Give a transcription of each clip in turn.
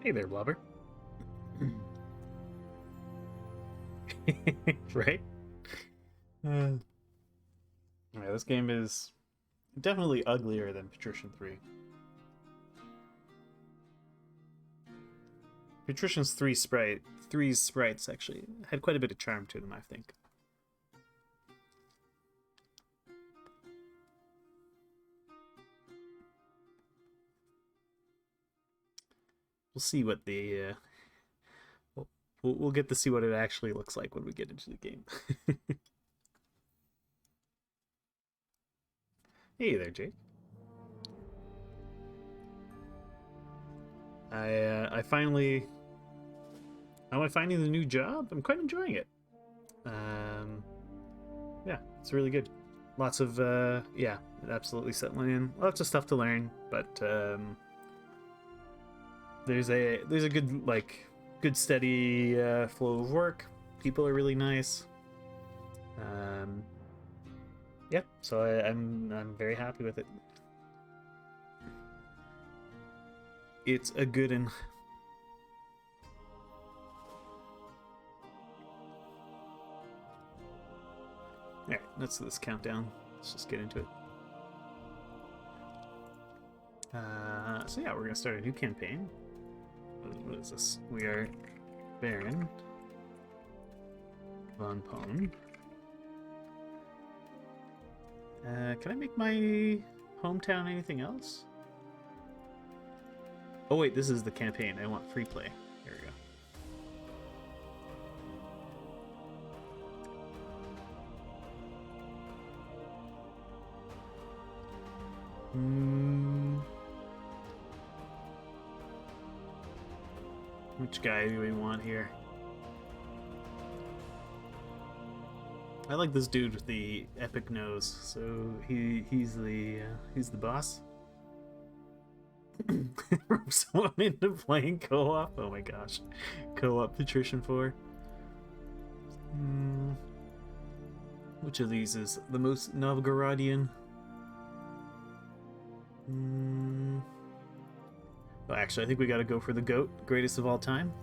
Hey there, Blobber. Right? Yeah, this game is definitely uglier than Patrician 3. Patrician's 3's sprites actually had quite a bit of charm to them, I think. We'll see what the we'll get to see what it actually looks like when we get into the game. Hey there, Jake. I finally how am I finding the new job? I'm quite enjoying it. Um, yeah, it's really good. Lots of yeah, absolutely settling in. Lots of stuff to learn, but there's a good good steady flow of work. People are really nice. Um, yeah, so I'm very happy with it. It's a good and all right. Let's do this countdown. Let's just get into it. So yeah, we're gonna start a new campaign. What is this? We are Baron von Pone. Can I make my hometown anything else? Oh wait, this is the campaign. I want free play. Here we go. Which guy do we want here? I like this dude with the epic nose. So he's the boss. Someone into playing co-op. Oh my gosh, co-op Patrician IV. Which of these is the most Novgorodian? Well, actually, I think we got to go for the goat, greatest of all time.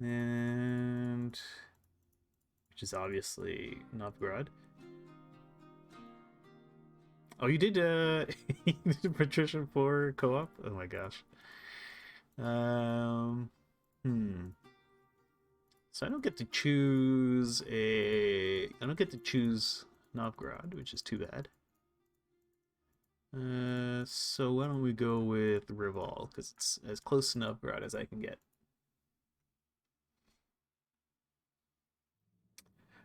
And which is obviously Novgorod. Oh, you did you did Patrician IV co-op? Oh my gosh. Hmm. So I don't get to choose I don't get to choose Novgorod, which is too bad. So why don't we go with Rivol, because it's as close to Novgorod as I can get.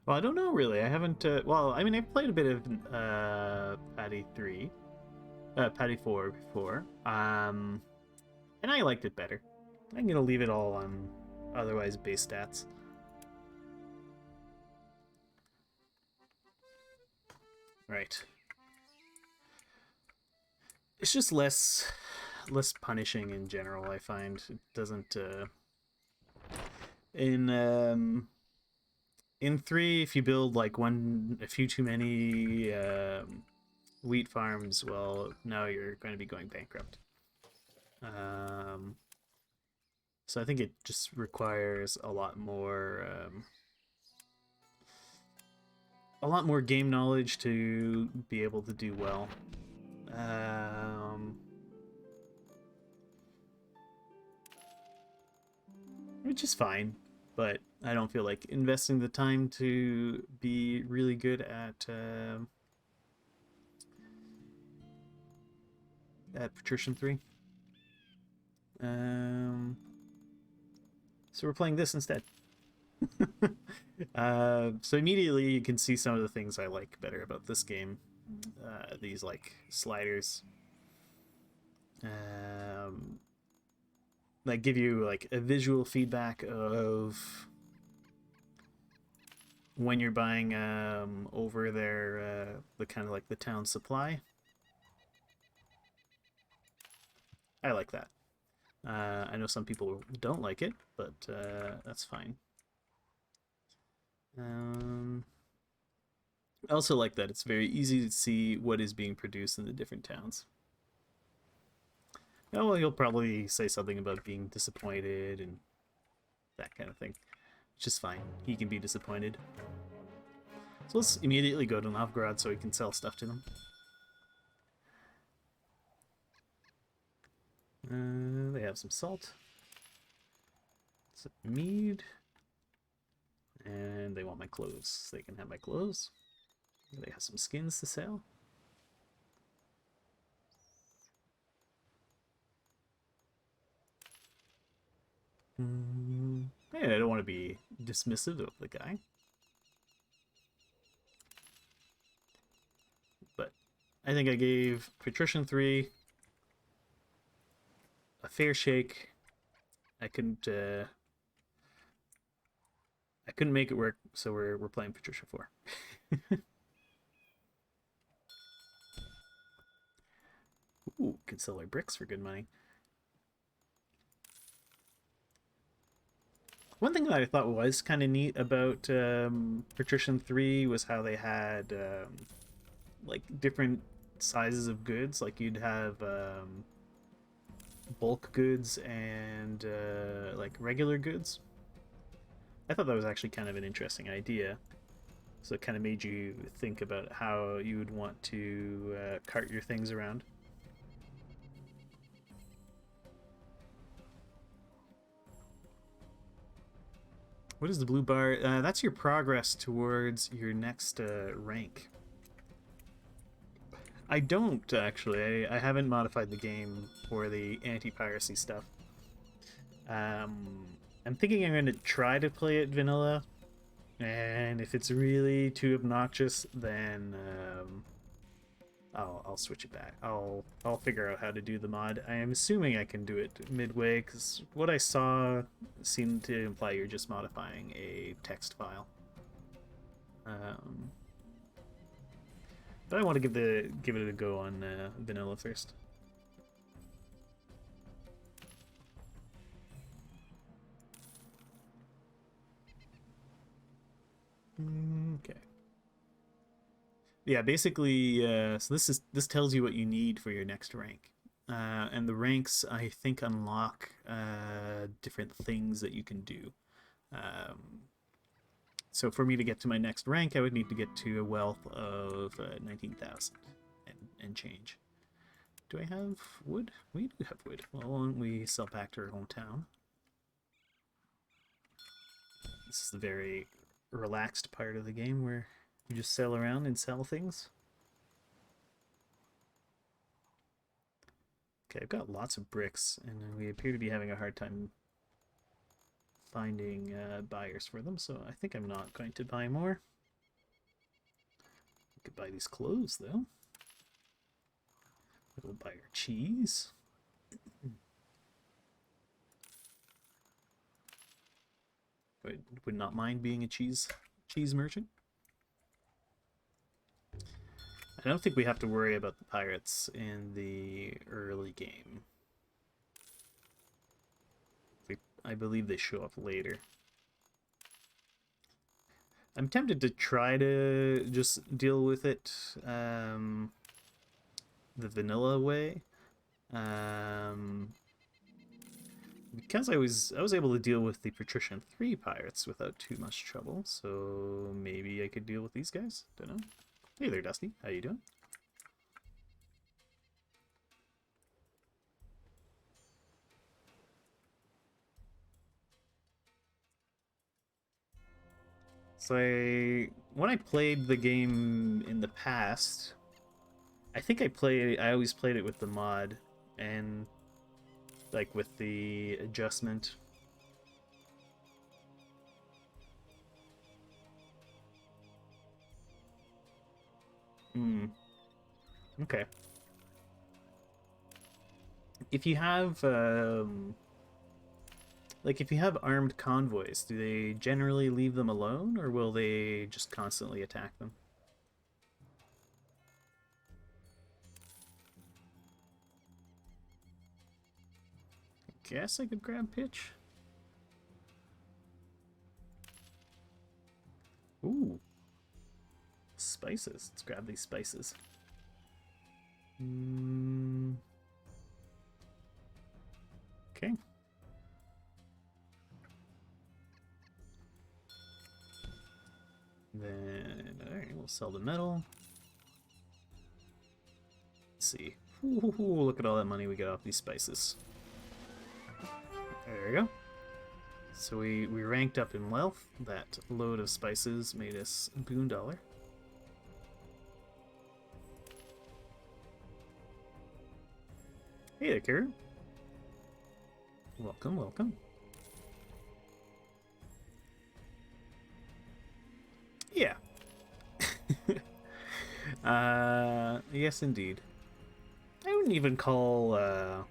Well, I don't know really. I haven't. Well, I mean, I've played a bit of Patty 3, Patty 4 before, and I liked it better. I'm gonna leave it all on otherwise base stats. Right. It's just less punishing in general. I find it doesn't in in 3 if you build like a few too many wheat farms, well, now you're going to be going bankrupt. So I think it just requires a lot more game knowledge to be able to do well. Which is fine, but I don't feel like investing the time to be really good at Patrician 3. So we're playing this instead. So immediately you can see some of the things I like better about this game. These like sliders. That give you like a visual feedback of when you're buying over the kind of like the town supply. I like that. I know some people don't like it, but that's fine. I also like that it's very easy to see what is being produced in the different towns. Oh, well, he'll probably say something about being disappointed and that kind of thing, which is fine. He can be disappointed. So let's immediately go to Novgorod so we can sell stuff to them. They have some salt. Some mead. And they want my clothes. They can have my clothes. They have some skins to sell. Yeah, I don't want to be dismissive of the guy. But I think I gave Patrician III a fair shake. I couldn't make it work, so we're playing Patrician IV. Ooh, can sell our bricks for good money. One thing that I thought was kind of neat about Patrician III was how they had like different sizes of goods. Like you'd have bulk goods and like regular goods. I thought that was actually kind of an interesting idea. So it kind of made you think about how you would want to cart your things around. What is the blue bar? That's your progress towards your next rank. I don't, actually. I haven't modified the game for the anti-piracy stuff. I'm thinking I'm going to try to play it vanilla, and if it's really too obnoxious, then I'll switch it back. I'll figure out how to do the mod. I am assuming I can do it midway, because what I saw seemed to imply you're just modifying a text file. But I want to give it a go on vanilla first. Okay. Yeah, basically, so this tells you what you need for your next rank, and the ranks I think unlock different things that you can do. Um, so for me to get to my next rank, I would need to get to a wealth of 19,000 and change. Do I have wood? We do have wood. Well, why don't we sell back to our hometown? This is the very relaxed part of the game where you just sail around and sell things. Okay, I've got lots of bricks, and we appear to be having a hard time finding buyers for them, so I think I'm not going to buy more. We could buy these clothes, though. We'll buy our cheese. Would not mind being a cheese merchant. I don't think we have to worry about the pirates in the early game. I believe they show up later. I'm tempted to try to just deal with it the vanilla way. Because I was able to deal with the Patrician III pirates without too much trouble, so maybe I could deal with these guys. Don't know. Hey there, Dusty. How you doing? So when I played the game in the past, I think I always played it with the mod and like with the adjustment. Hmm. Okay. If you have like if you have armed convoys, do they generally leave them alone, or will they just constantly attack them? Guess I could grab pitch. Ooh, spices. Let's grab these spices. Okay. Then, alright, we'll sell the metal. Let's see. Ooh, look at all that money we get off these spices. There we go. So we ranked up in wealth. That load of spices made us a boon dollar. Hey there, Karen. Welcome, welcome. Yeah. Yes, indeed. I wouldn't even call, I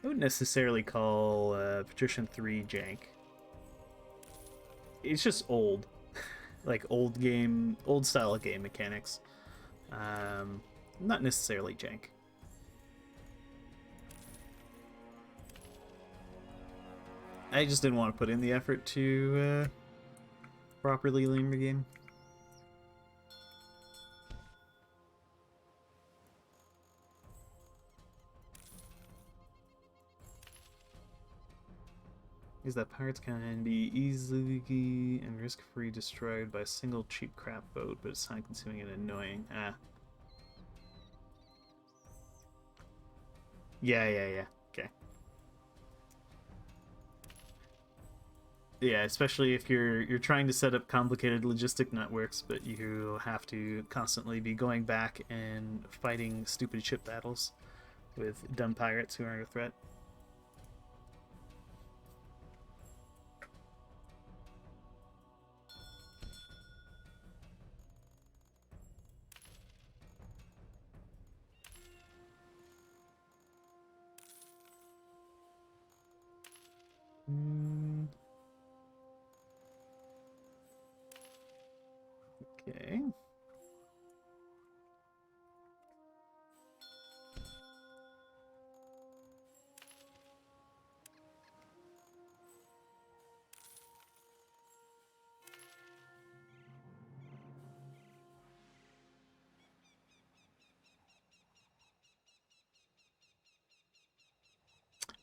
wouldn't necessarily call Patrician IV jank. It's just old. Like old game, old style of game mechanics. Not necessarily jank. I just didn't want to put in the effort to properly learn the game. Is that pirates can be easily and risk-free destroyed by a single cheap crap boat, but it's time-consuming and annoying. Ah. Yeah. Okay. Yeah, especially if you're trying to set up complicated logistic networks, but you have to constantly be going back and fighting stupid ship battles with dumb pirates who aren't a threat. Okay.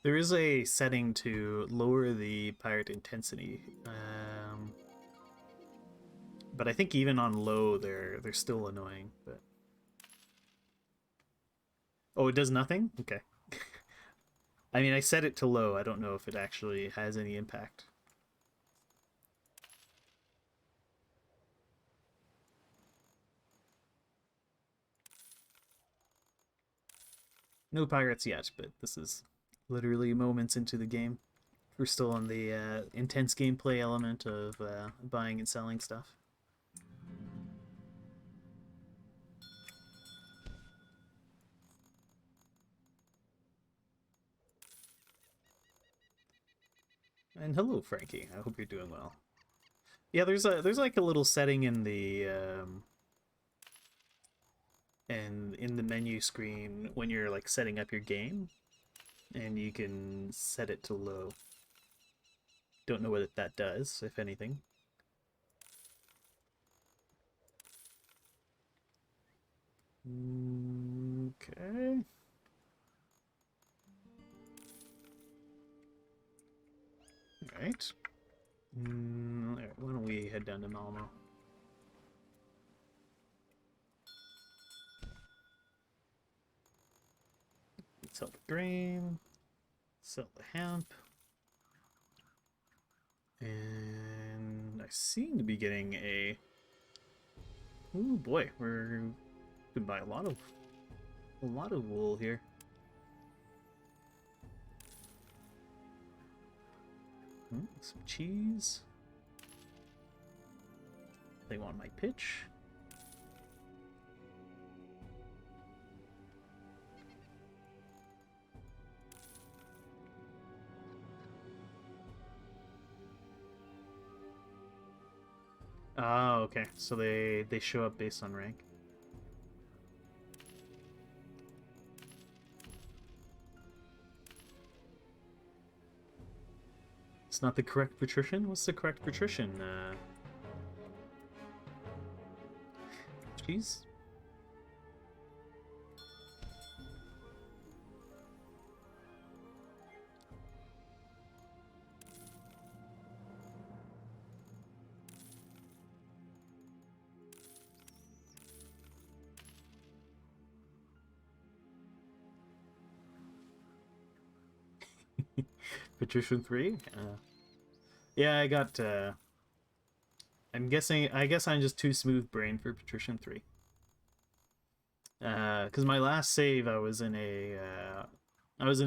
There is a setting to lower the pirate intensity, but I think even on low, they're still annoying. But oh, it does nothing. Okay. I mean, I set it to low. I don't know if it actually has any impact. No pirates yet, but this is literally moments into the game. We're still on the intense gameplay element of buying and selling stuff. And hello, Frankie. I hope you're doing well. Yeah, there's like a little setting in the in the menu screen when you're like setting up your game, and you can set it to low. Don't know what that does, if anything. Okay. Alright. Alright, why don't we head down to Malmo? Sell the grain. Sell the hemp. And I seem to be getting a... Ooh boy, we're gonna buy a lot of wool here. Some cheese. They want my pitch. Oh, okay. So they show up based on rank. It's not the correct patrician? What's the correct patrician? Cheese? Patrician 3? Yeah, I got, I guess I'm just too smooth brain for Patrician 3. Because my last save, I was in a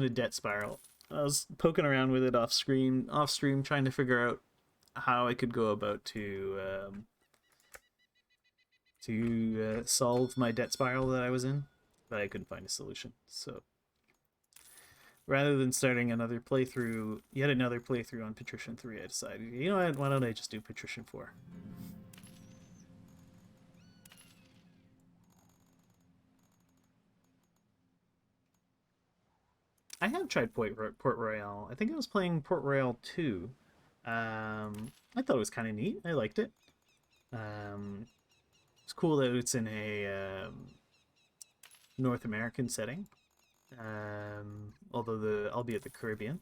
debt spiral. I was poking around with it off stream, trying to figure out how I could go about to solve my debt spiral that I was in, but I couldn't find a solution. So rather than starting yet another playthrough on Patrician 3, I decided, you know what, why don't I just do Patrician 4? I have tried Port Royale. I think I was playing Port Royale 2. I thought it was kind of neat. I liked it. It's cool that it's in a North American setting, albeit the Caribbean.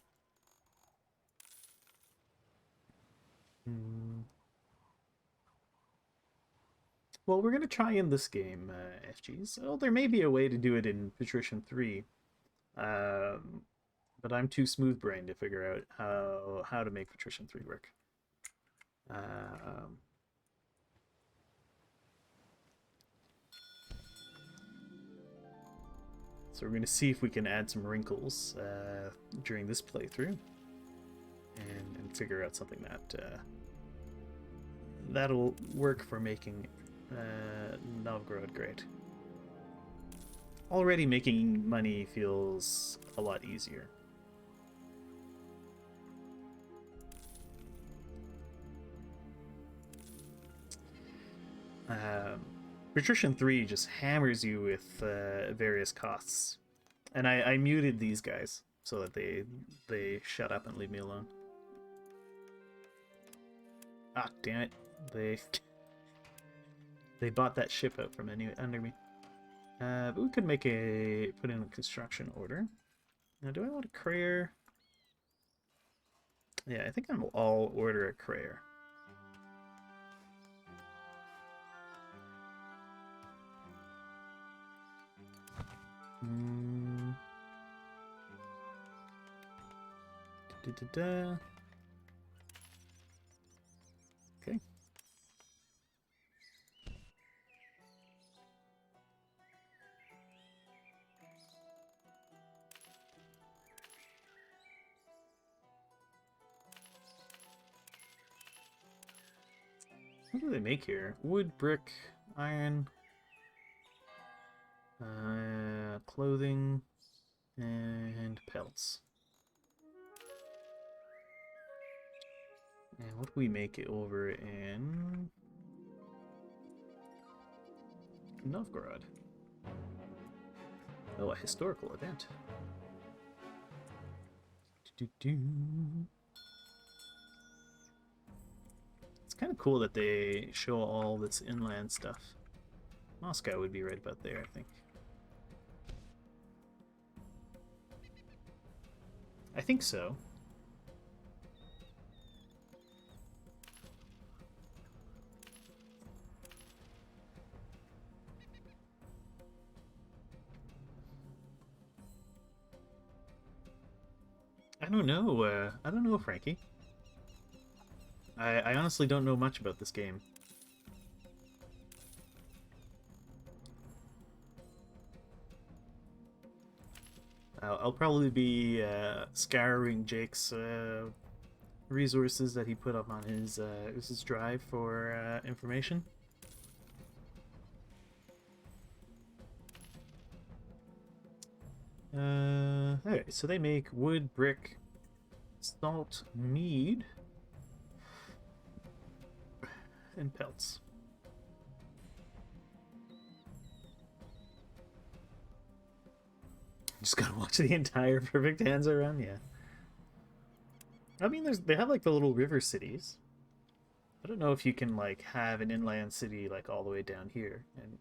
Well, we're gonna try in this game, FGs. Well, there may be a way to do it in Patrician 3, but I'm too smooth-brained to figure out how to make Patrician 3 work. So we're going to see if we can add some wrinkles during this playthrough, and figure out something that'll work for making Novgorod great. Already making money feels a lot easier. Patrician 3 just hammers you with various costs. And I muted these guys so that they shut up and leave me alone. Ah, damn it. They bought that ship out from under me. But we could put in a construction order. Now, do I want a crayer? Yeah, I think I'll order a crayer. Okay. What do they make here? Wood, brick, iron, clothing, and pelts. And what do we make it over in Novgorod? Oh, a historical event. It's kind of cool that they show all this inland stuff. Moscow would be right about there, I think. I think so. I don't know. I don't know, Frankie. I honestly don't know much about this game. I'll probably be scouring Jake's resources that he put up on his drive for information. Alright, so they make wood, brick, salt, mead, and pelts. Just gotta watch the entire Perfect Hands run, yeah. I mean, they have like the little river cities. I don't know if you can like have an inland city like all the way down here and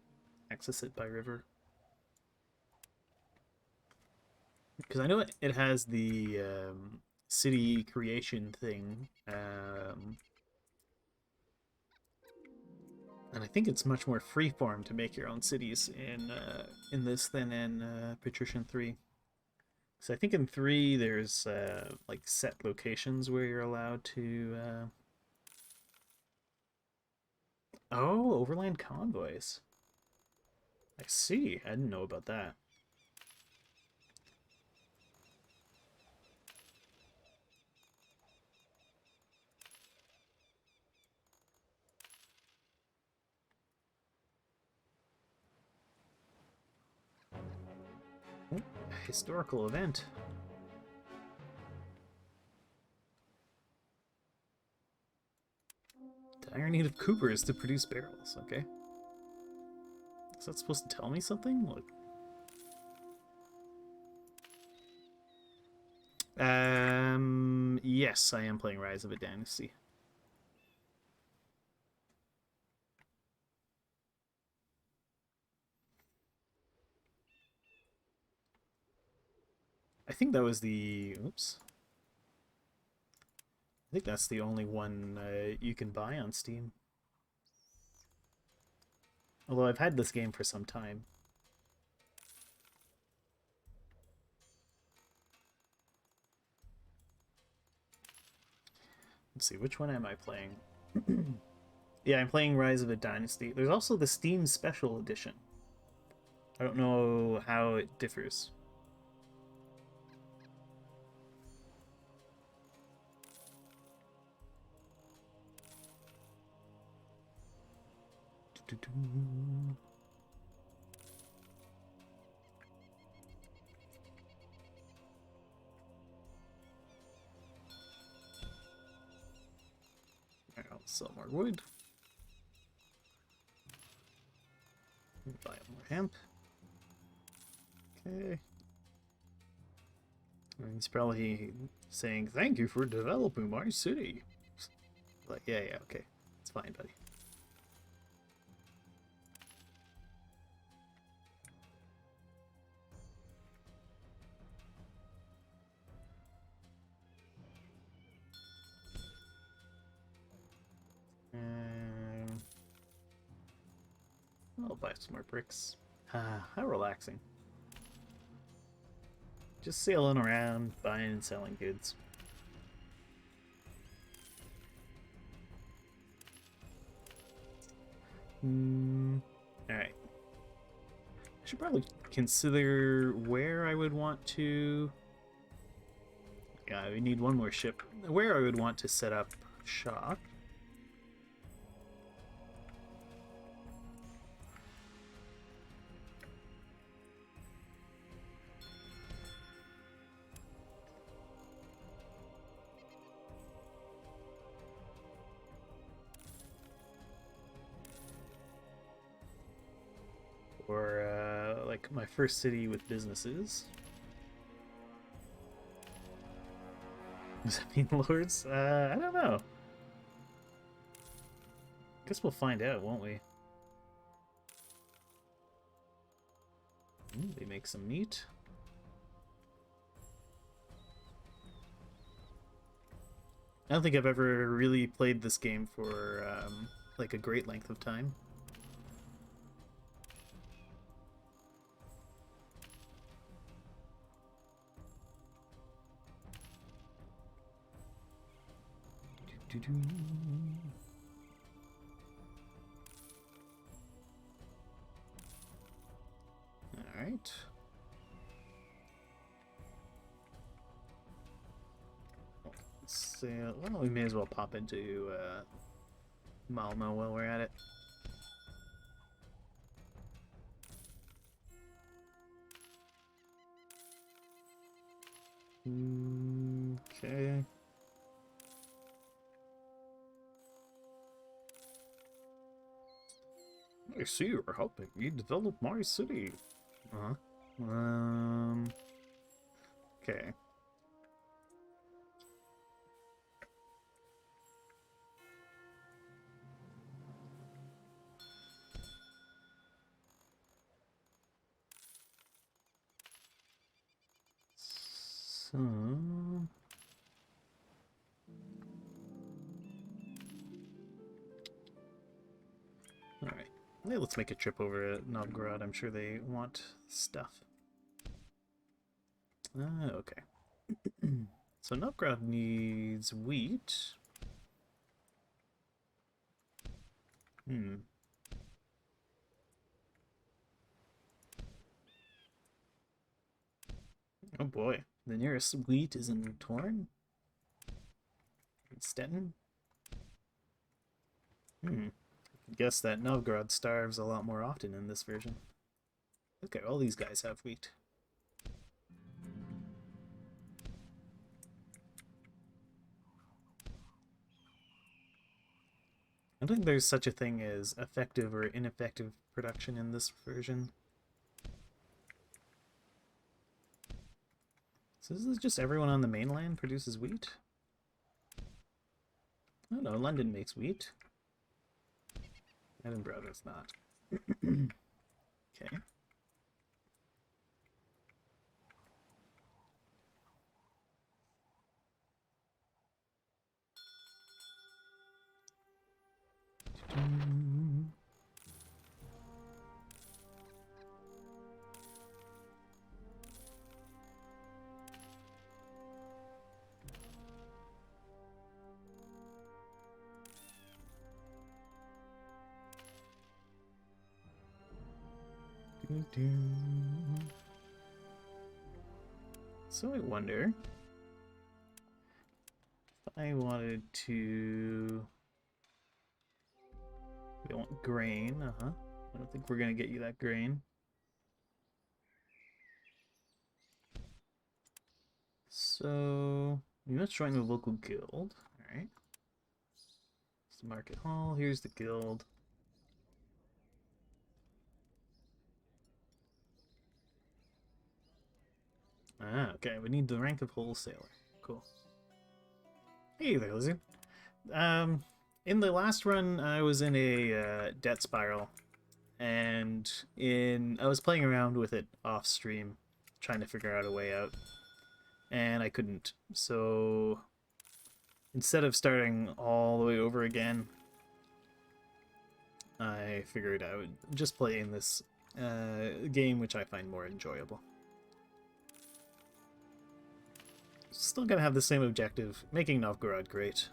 access it by river. Because I know it has the city creation thing, and I think it's much more freeform to make your own cities in this than in Patrician 3. So I think in 3 there's like set locations where you're allowed to. Oh, overland convoys. I see. I didn't know about that. Oh, historical event. The iron need of coopers to produce barrels. Okay. Is that supposed to tell me something? Look. Yes, I am playing Rise of a Dynasty. I think that was the... Oops. I think that's the only one you can buy on Steam. Although I've had this game for some time. Let's see, which one am I playing? Yeah, I'm playing Rise of a Dynasty. There's also the Steam Special Edition. I don't know how it differs. Alright, I'll sell more wood. Buy more hemp. Okay. And he's probably saying, "Thank you for developing my city." Like, yeah, okay. It's fine, buddy. I'll buy some more bricks. Ah, how relaxing. Just sailing around, buying and selling goods. Alright. I should probably consider where I would want to... Yeah, we need one more ship. Where I would want to set up shop. Or, like, my first city with businesses. Does that mean lords? I don't know. Guess we'll find out, won't we? Ooh, they make some meat. I don't think I've ever really played this game for, like, a great length of time. Alright. So, well, we may as well pop into Malmo while we're at it. Okay. I see you're helping me develop my city. Uh-huh. Okay. So... Alright. Yeah, let's make a trip over to Novgorod. I'm sure they want stuff. Okay. So Novgorod needs wheat. Hmm. Oh boy. The nearest wheat is in Torn? In Stettin? Hmm. I guess that Novgorod starves a lot more often in this version. Okay, all these guys have wheat. I don't think there's such a thing as effective or ineffective production in this version. So this is just everyone on the mainland produces wheat? Oh no, London makes wheat. Edinburgh does not. Okay. So I wonder if I wanted to... We want grain, I don't think we're gonna get you that grain. So you must join the local guild. Alright. It's the market hall, here's the guild. Ah, okay, we need the rank of wholesaler. Cool. Hey there, Lizzie. In the last run, I was in a debt spiral, and I was playing around with it off stream, trying to figure out a way out, and I couldn't. So instead of starting all the way over again, I figured I would just play in this game, which I find more enjoyable. Still gonna have the same objective, making Novgorod great.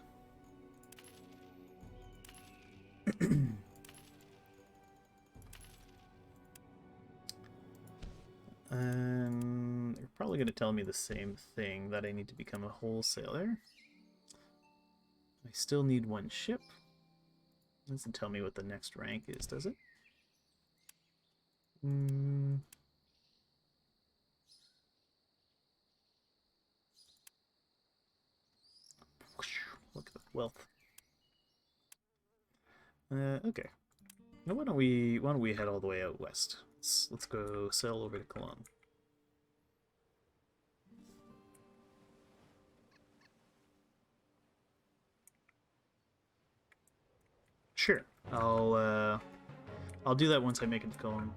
They're probably going to tell me the same thing, that I need to become a wholesaler. I still need one ship. It doesn't tell me what the next rank is, does it? Look at the wealth. Okay. Now why don't we head all the way out west? Let's go sail over to Cologne. Sure. I'll do that once I make it to Cologne.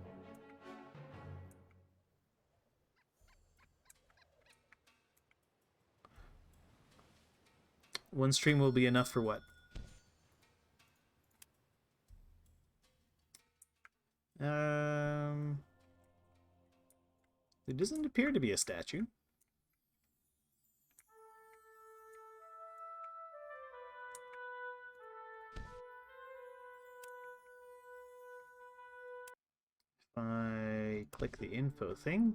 One stream will be enough for what? There doesn't appear to be a statue. If I click the info thing.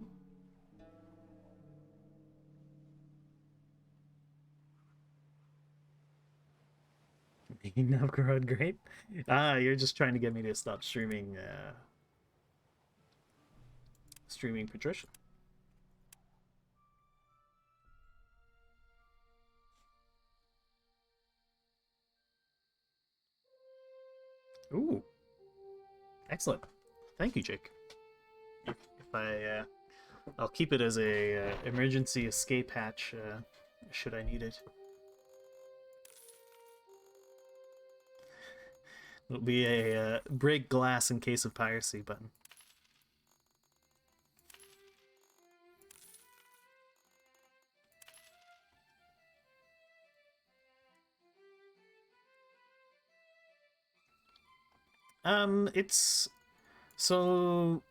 Novgorod, great. Ah, you're just trying to get me to stop streaming streaming Patrician. Ooh, excellent. Thank you, Jake. If I'll keep it as a emergency escape hatch should I need it. It'll be a break glass in case of piracy button. It's so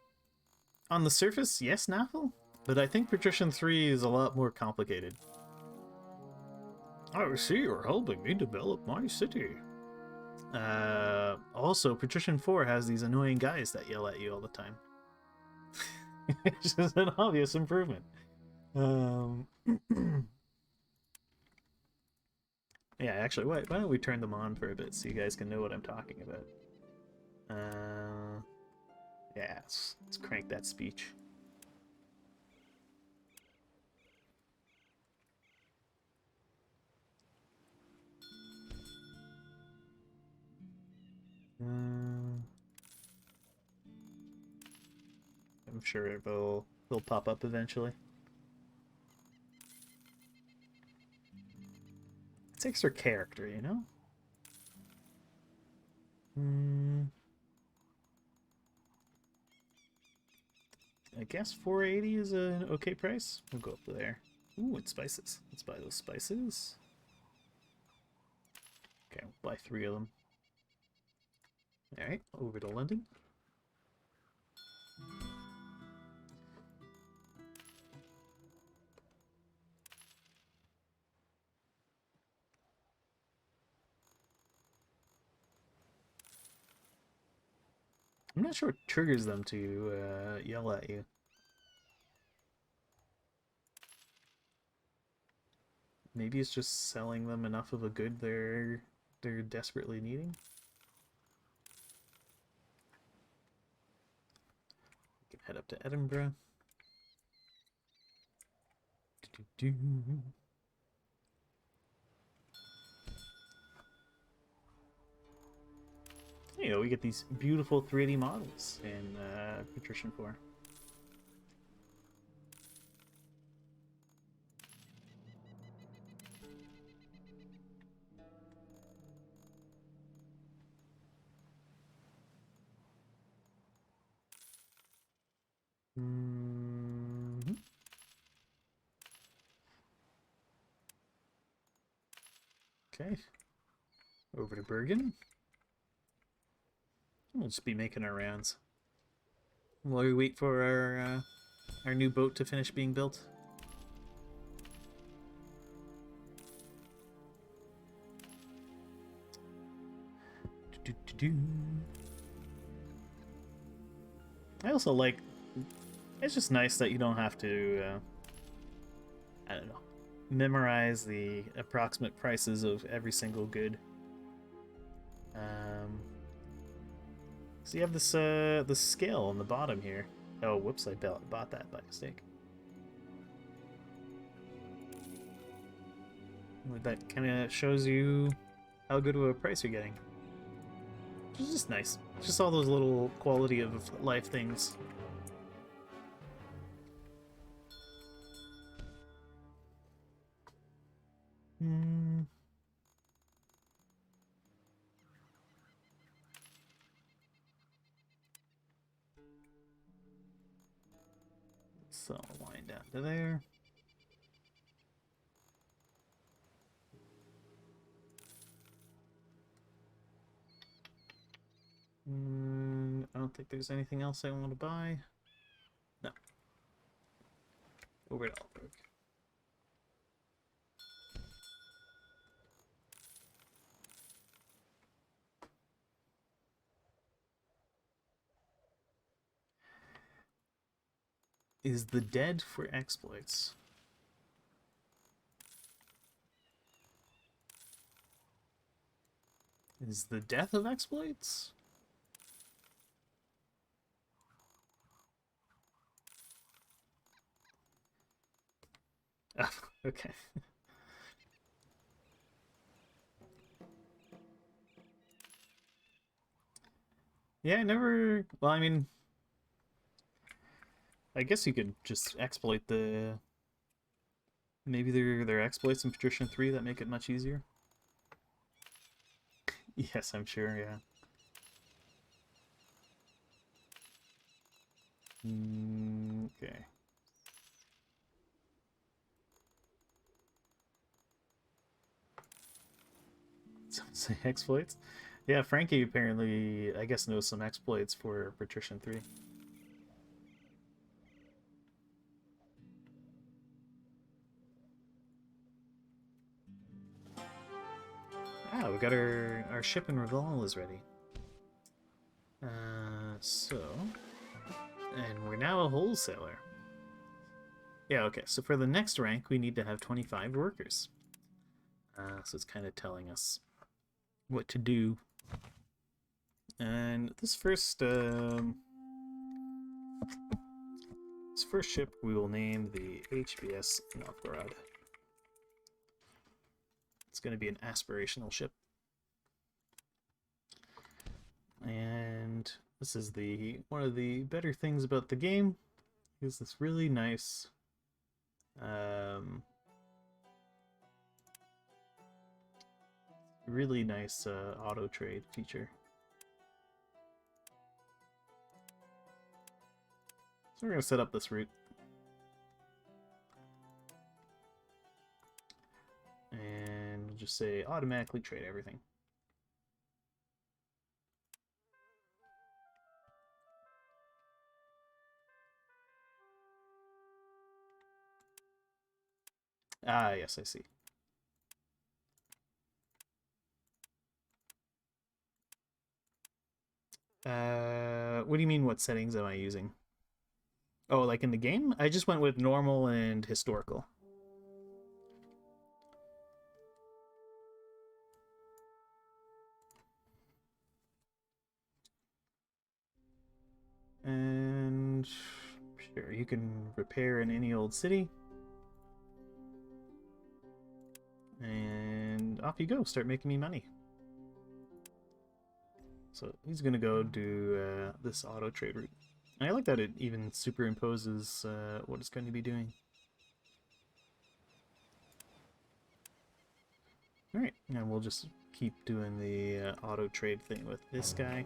on the surface, yes, Naffle. But I think Patrician 3 is a lot more complicated. I see you're helping me develop my city. Also, Patrician 4 has these annoying guys that yell at you all the time. Which is an obvious improvement. Yeah, actually, why don't we turn them on for a bit so you guys can know what I'm talking about. Yeah, let's crank that speech. I'm sure they'll pop up eventually. It's extra character, you know? I guess 480 is an okay price. We'll go up there. Ooh, it's spices. Let's buy those spices. Okay, we'll buy 3 of them. Alright, over to London. I'm not sure what triggers them to yell at you. Maybe it's just selling them enough of a good they're desperately needing. We can head up to Edinburgh. You know, we get these beautiful 3D models in Patrician 4. Okay. Over to Bergen. We'll just be making our rounds while we wait for our new boat to finish being built. I also like. It's just nice that you don't have to. I don't know. Memorize the approximate prices of every single good. So you have this scale on the bottom here. Oh, whoops! I bought that by mistake. That kind of shows you how good of a price you're getting. Which is just nice. Just all those little quality of life things. So I'll wind down to there. I don't think there's anything else I want to buy. No. Over to Alberg. Is the dead for exploits? Is the death of exploits? Oh, okay. Yeah, I never... Well, I mean... I guess you could just exploit the... Maybe there are exploits in Patrician 3 that make it much easier. Yes, I'm sure, yeah. Okay. Some say exploits? Yeah, Frankie apparently, I guess, knows some exploits for Patrician 3. got our ship in Reval is ready. And we're now a wholesaler. Yeah, okay, so for the next rank, we need to have 25 workers. So it's kind of telling us what to do. And this first ship we will name the HBS Novgorod. It's going to be an aspirational ship. And this is one of the better things about the game is this really nice auto trade feature. So we're going to set up this route. And we'll just say automatically trade everything. Ah, yes, I see. What do you mean, what settings am I using? Oh, like in the game? I just went with normal and historical. And sure, you can repair in any old city. And off you go, start making me money. So he's gonna go do this auto trade route. And I like that it even superimposes what it's going to be doing. Alright, and we'll just keep doing the auto trade thing with this guy.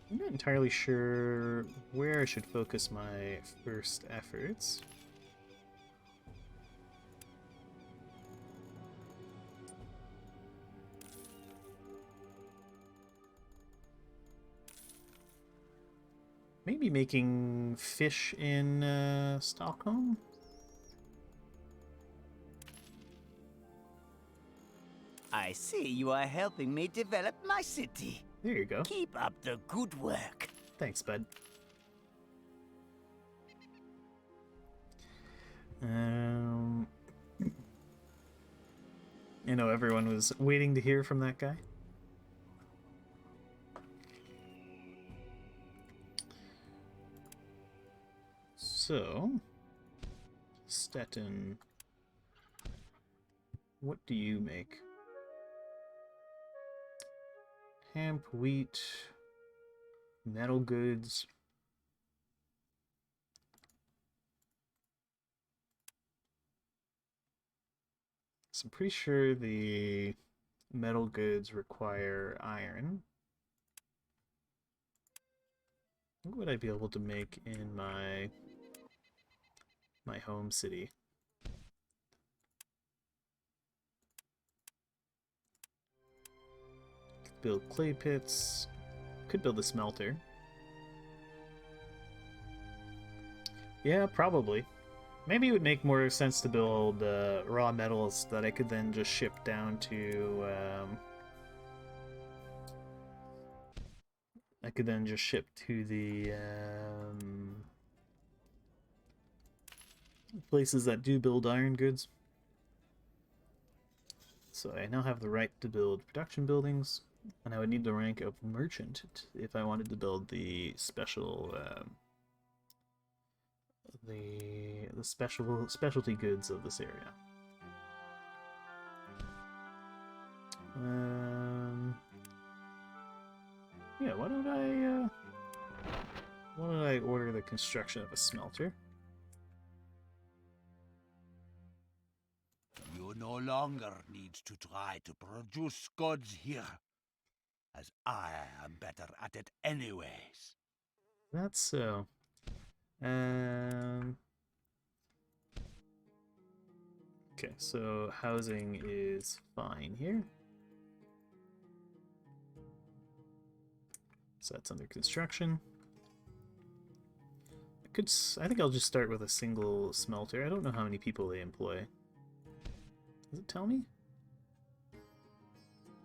I'm not entirely sure where I should focus my first efforts. Maybe making fish in Stockholm? I see you are helping me develop my city. There you go. Keep up the good work. Thanks, bud. You know, everyone was waiting to hear from that guy. So, Stettin, what do you make? Hemp, wheat, metal goods. So I'm pretty sure the metal goods require iron. What would I be able to make in my home city? Could build clay pits. Could build a smelter. Yeah, probably. Maybe it would make more sense to build raw metals that I could then just ship down to. I could then just ship to the places that do build iron goods. So I now have the right to build production buildings, and I would need the rank of merchant if I wanted to build the special. The specialty goods of this area. Yeah, why don't I order the construction of a smelter? You no longer need to try to produce goods here, as I am better at it anyways. That's so. Okay, so housing is fine here. So that's under construction. I think I'll just start with a single smelter. I don't know how many people they employ. Does it tell me?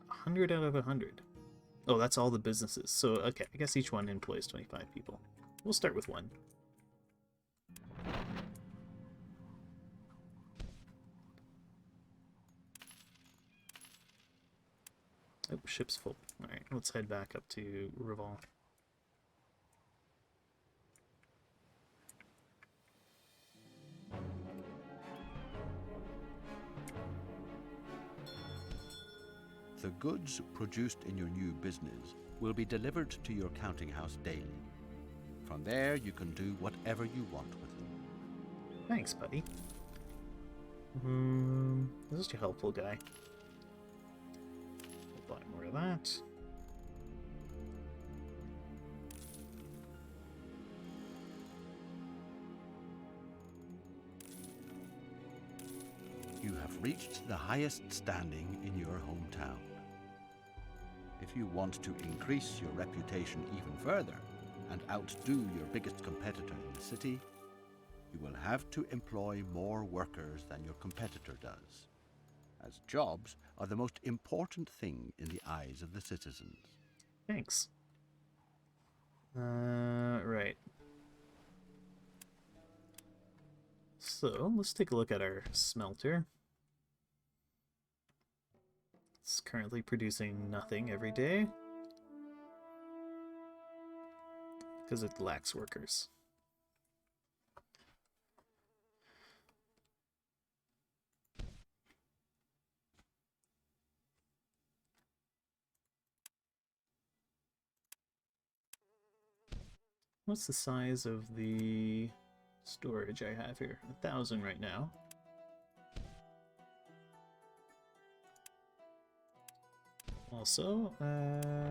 100 out of 100. Oh, that's all the businesses. So, okay, I guess each one employs 25 people. We'll start with one. Oh, ship's full. Alright, let's head back up to Reval. The goods produced in your new business will be delivered to your counting house daily. From there, you can do whatever you want with them. Thanks, buddy. This is a helpful guy. We'll buy more of that. You have reached the highest standing in your hometown. If you want to increase your reputation even further and outdo your biggest competitor in the city, you will have to employ more workers than your competitor does, as jobs are the most important thing in the eyes of the citizens. Thanks. Right. So, let's take a look at our smelter. It's currently producing nothing every day because it lacks workers. What's the size of the storage I have here? 1,000 right now. Also, the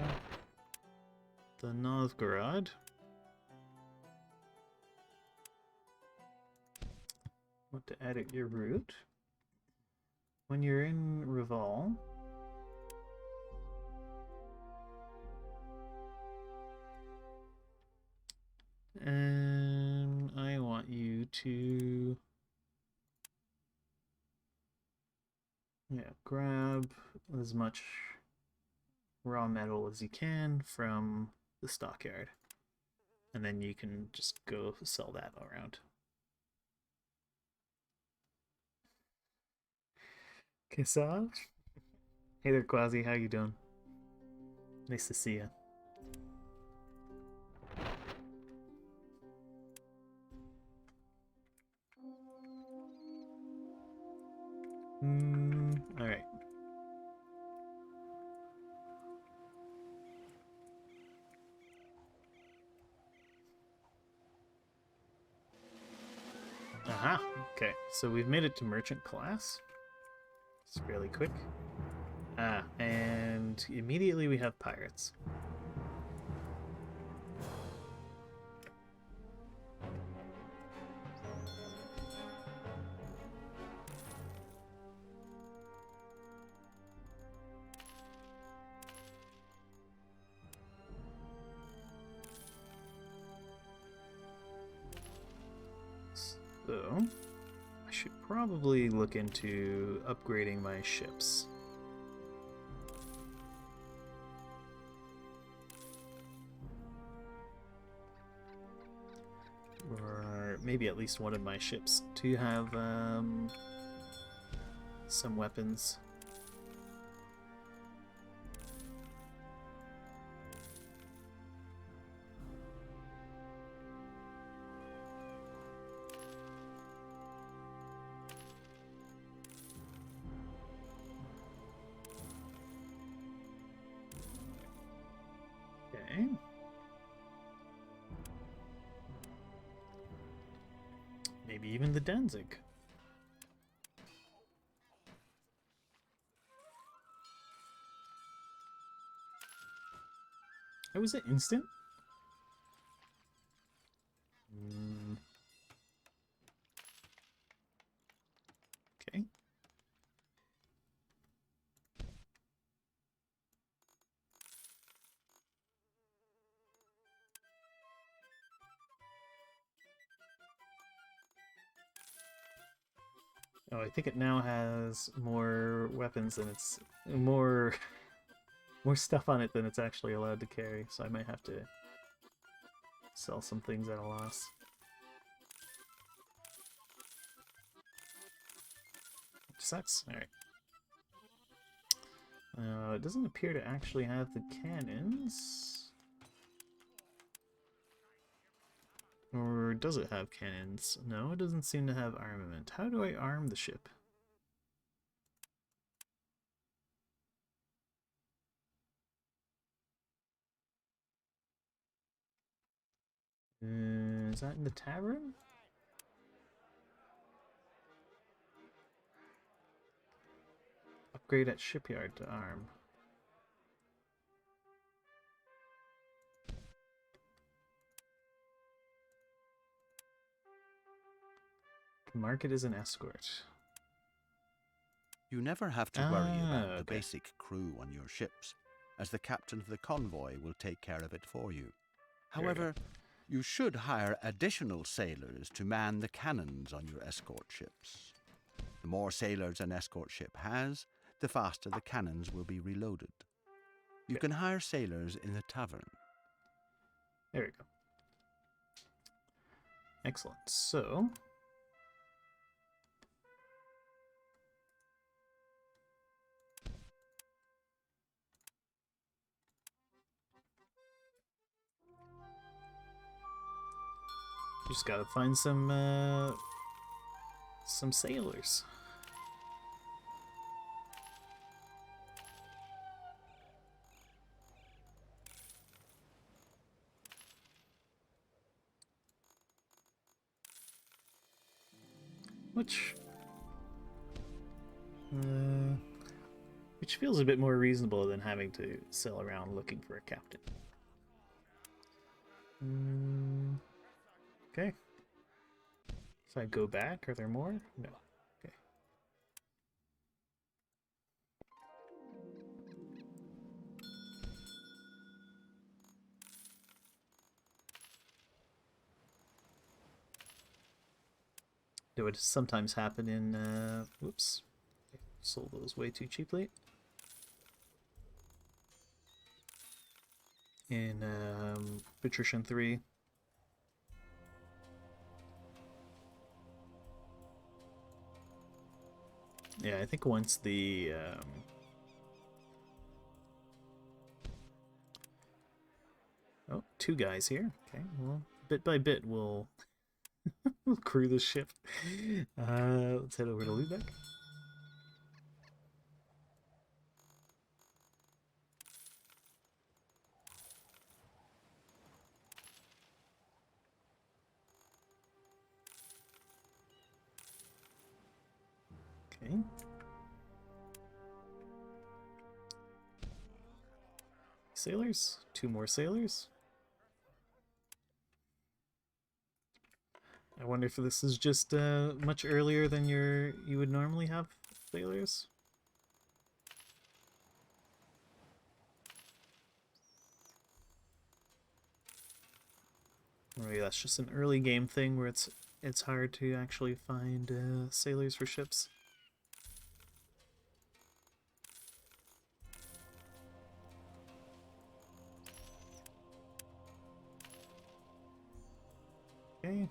Novgorod. Want to edit your route. When you're in Reval, and I want you to grab as much raw metal as you can from the stockyard, and then you can just go sell that around. Okay, so hey there, Quasi, how you doing? Nice to see you. All right. Aha, okay, so we've made it to merchant class. It's fairly quick. And immediately we have pirates. So, I should probably look into upgrading my ships. Or maybe at least one of my ships to have some weapons. Okay. Maybe even the Danzig. Oh, was it instant? Okay. Oh, I think it now has more weapons than it's more more stuff on it than it's actually allowed to carry. So I might have to sell some things at a loss. Which sucks. All right. It doesn't appear to actually have the cannons. Or does it have cannons? No, it doesn't seem to have armament. How do I arm the ship? Is that in the tavern? Upgrade at shipyard to arm. Mark it as an escort. You never have to worry about the Okay. basic crew on your ships, as the captain of the convoy will take care of it for you. However, you should hire additional sailors to man the cannons on your escort ships. The more sailors an escort ship has, the faster the cannons will be reloaded. You can hire sailors in the tavern. There we go. Excellent. So, just gotta find some sailors. Which feels a bit more reasonable than having to sail around looking for a captain. Okay. If I go back, are there more? No. Okay. It would sometimes happen in, whoops. I sold those way too cheaply. In, Patrician IV. Yeah, I think once the, oh, two guys here. Okay, well, bit by bit, we'll crew the ship. Let's head over to Lubeck. Okay. Sailors? Two more sailors? I wonder if this is just much earlier than you would normally have sailors. Or maybe that's just an early game thing where it's hard to actually find sailors for ships. Okay.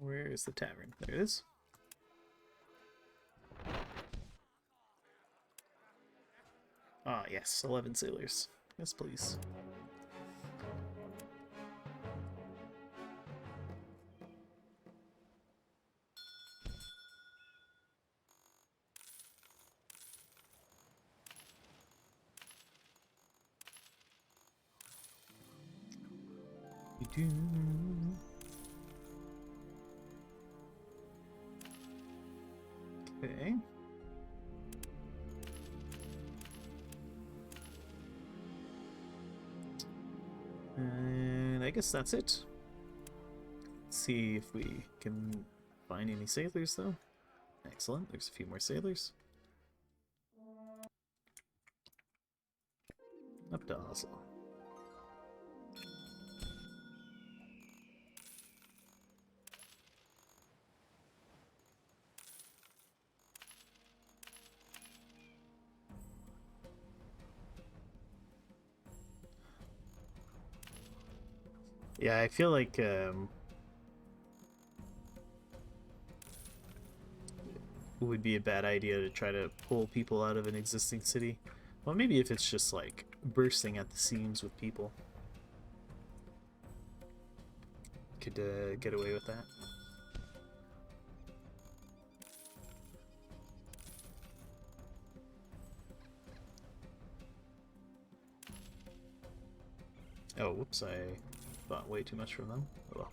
Where is the tavern? There it is. Ah, yes, 11 sailors. Yes, please. Okay. And I guess that's it. Let's see if we can find any sailors, though. Excellent. There's a few more sailors. Up to Oslo. Yeah, I feel like it would be a bad idea to try to pull people out of an existing city. Well, maybe if it's just like bursting at the seams with people, could get away with that. Oh, whoops, I bought way too much from them. Oh well.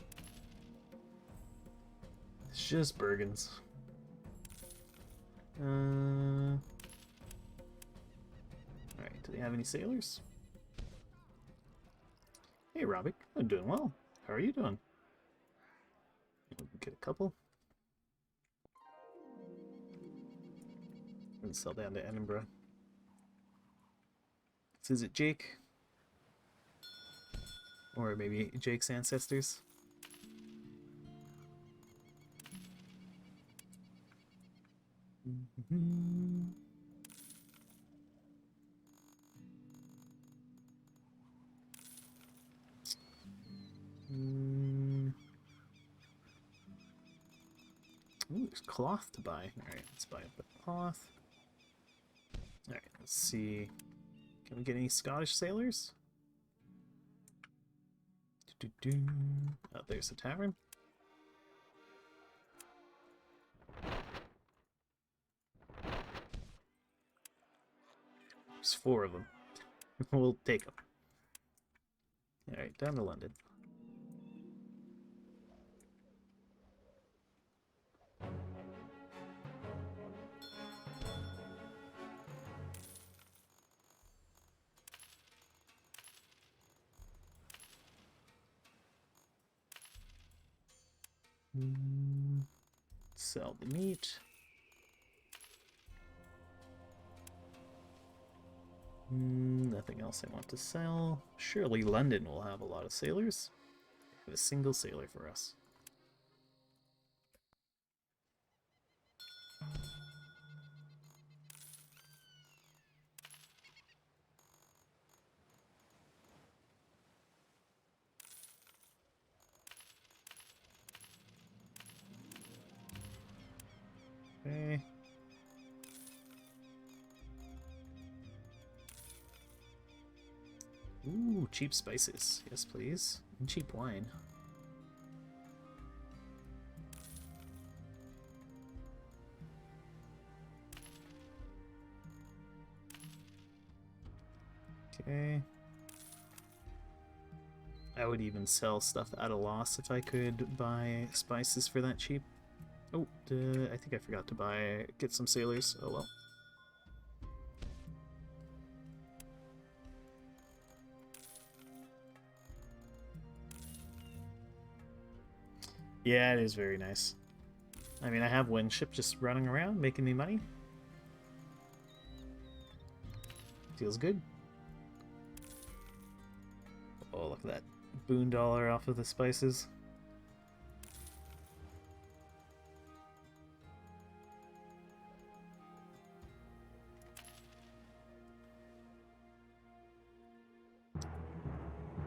It's just Bergens. Alright, do they have any sailors? Hey, Robbie, I'm doing well. How are you doing? Get a couple. And sell down to Edinburgh. Is it Jake? Or maybe Jake's ancestors? Ooh, there's cloth to buy. Alright, let's buy the cloth. Alright, let's see. Can we get any Scottish sailors? Oh, there's the tavern. There's 4 of them. We'll take them. Alright, down to London. Sell the meat. Nothing else I want to sell. Surely London will have a lot of sailors. They have a single sailor for us. Okay. Ooh, cheap spices. Yes, please. And cheap wine. Okay. I would even sell stuff at a loss if I could buy spices for that cheap. Oh, I think I forgot to get some sailors. Oh well. Yeah, it is very nice. I mean, I have one ship just running around, making me money. Feels good. Oh, look at that $1 off of the spices.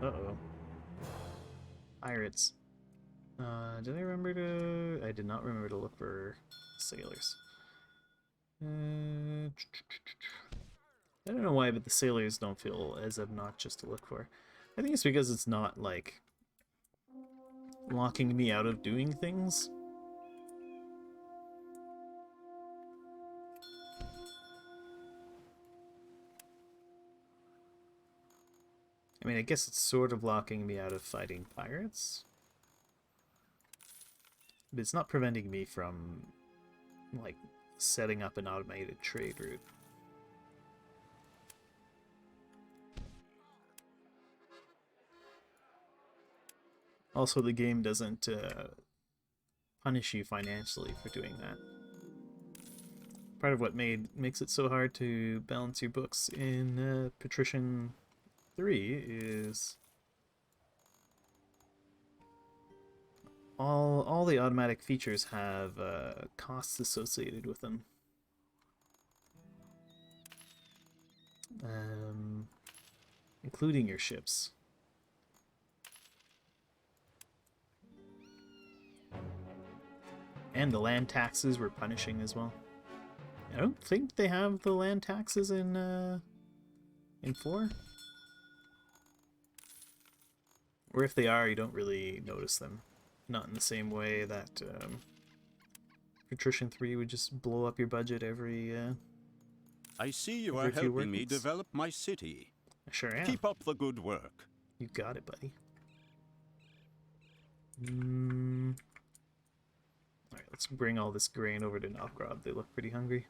Uh-oh. Pirates. Did I remember to... I did not remember to look for sailors. I don't know why, but the sailors don't feel as obnoxious to look for. I think it's because it's not, like, locking me out of doing things. I mean, I guess it's sort of locking me out of fighting pirates. But it's not preventing me from, like, setting up an automated trade route. Also, the game doesn't punish you financially for doing that. Part of what makes it so hard to balance your books in Patrician IV is all the automatic features have costs associated with them. Including your ships. And the land taxes we're punishing as well. I don't think they have the land taxes in 4. Or if they are, you don't really notice them. Not in the same way that Patrician IV would just blow up your budget every I see you every are few helping me weeks. develop my city. I sure am. Keep up the good work. You got it, buddy. Alright, let's bring all this grain over to Novgorod. They look pretty hungry.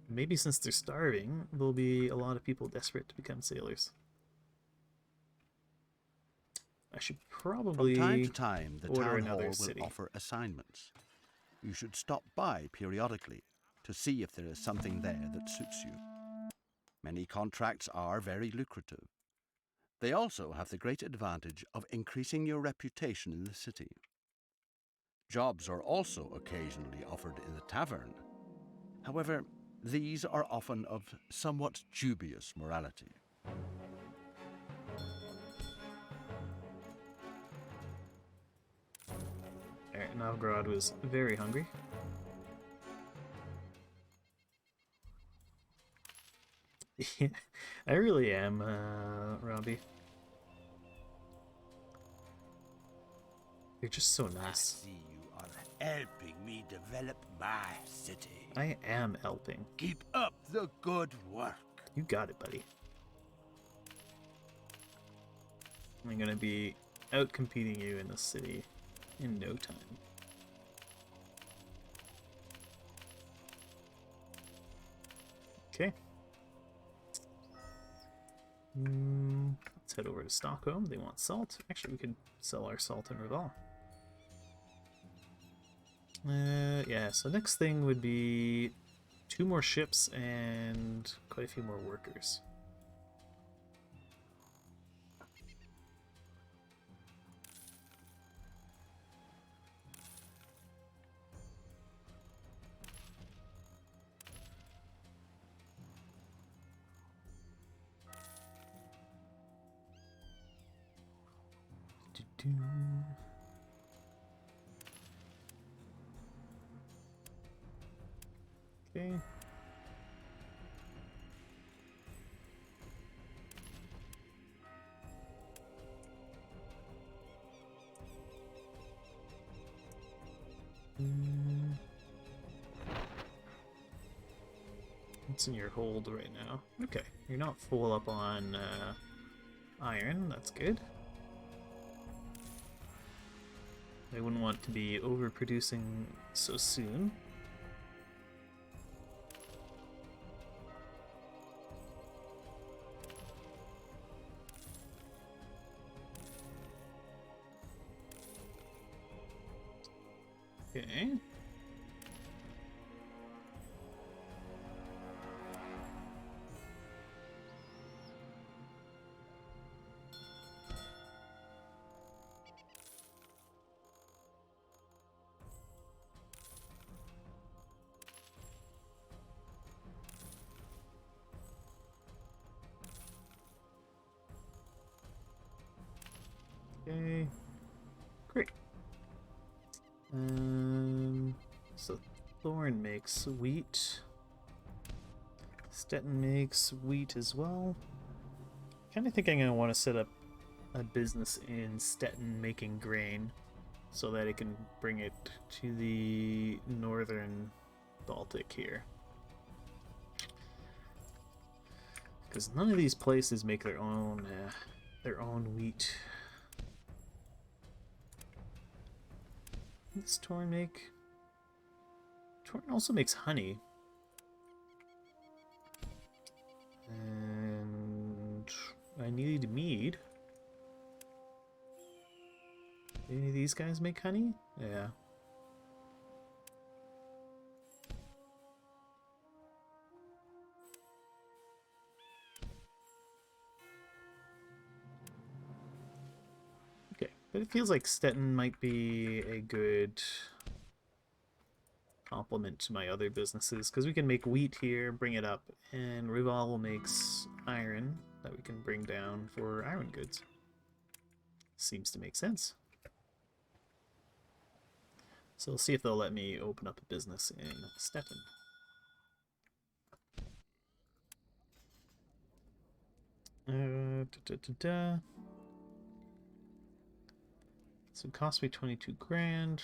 Maybe since they're starving, there'll be a lot of people desperate to become sailors. I should probably From time to time, the order town another hall city. will offer assignments. You should stop by periodically to see if there is something there that suits you. Many contracts are very lucrative. They also have the great advantage of increasing your reputation in the city. Jobs are also occasionally offered in the tavern. However, these are often of somewhat dubious morality. Alright, Novgorod was very hungry. Yeah, I really am, Robbie. You're just so nice. I see you are helping me develop my city. I am helping. Keep up the good work. You got it, buddy. I'm gonna be out competing you in the city in no time. Okay. Let's head over to Stockholm. They want salt. Actually, we could sell our salt in Reval. Yeah, so next thing would be 2 more ships and quite a few more workers. Do-do. Okay. What's in your hold right now? Okay, you're not full up on iron, that's good. I wouldn't want to be overproducing so soon. Okay. Okay. Great. So Thorn makes wheat. Stettin makes wheat as well. Kind of think I'm gonna want to set up a business in Stettin making grain, so that it can bring it to the northern Baltic here. Because none of these places make their own wheat. What does Torn make? Torn also makes honey. And I need mead. Do any of these guys make honey? Yeah. Okay, but it feels like Stettin might be a good complement to my other businesses, because we can make wheat here, bring it up, and Rival makes iron that we can bring down for iron goods. Seems to make sense. So we'll see if they'll let me open up a business in Stettin. So it cost me 22 grand.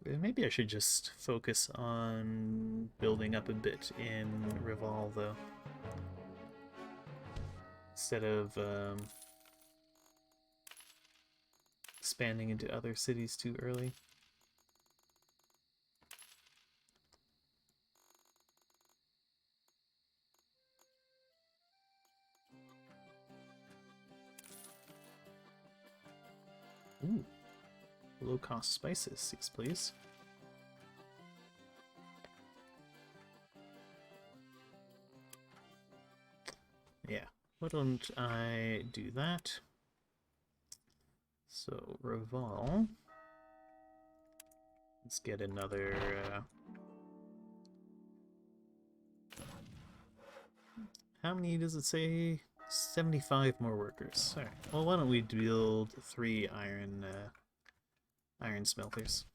Maybe I should just focus on building up a bit in Reval, though. Instead of expanding into other cities too early. Ooh. Low-cost spices, yes please. Yeah, why don't I do that? So, Reval. Let's get another... How many does it say? 75 more workers. Alright, well why don't we build 3 iron smelters.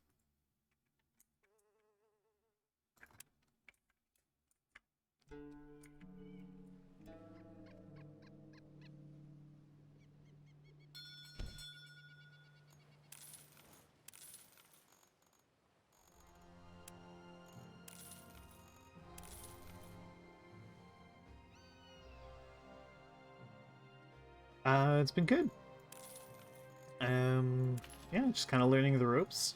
It's been good. Yeah, just kind of learning the ropes.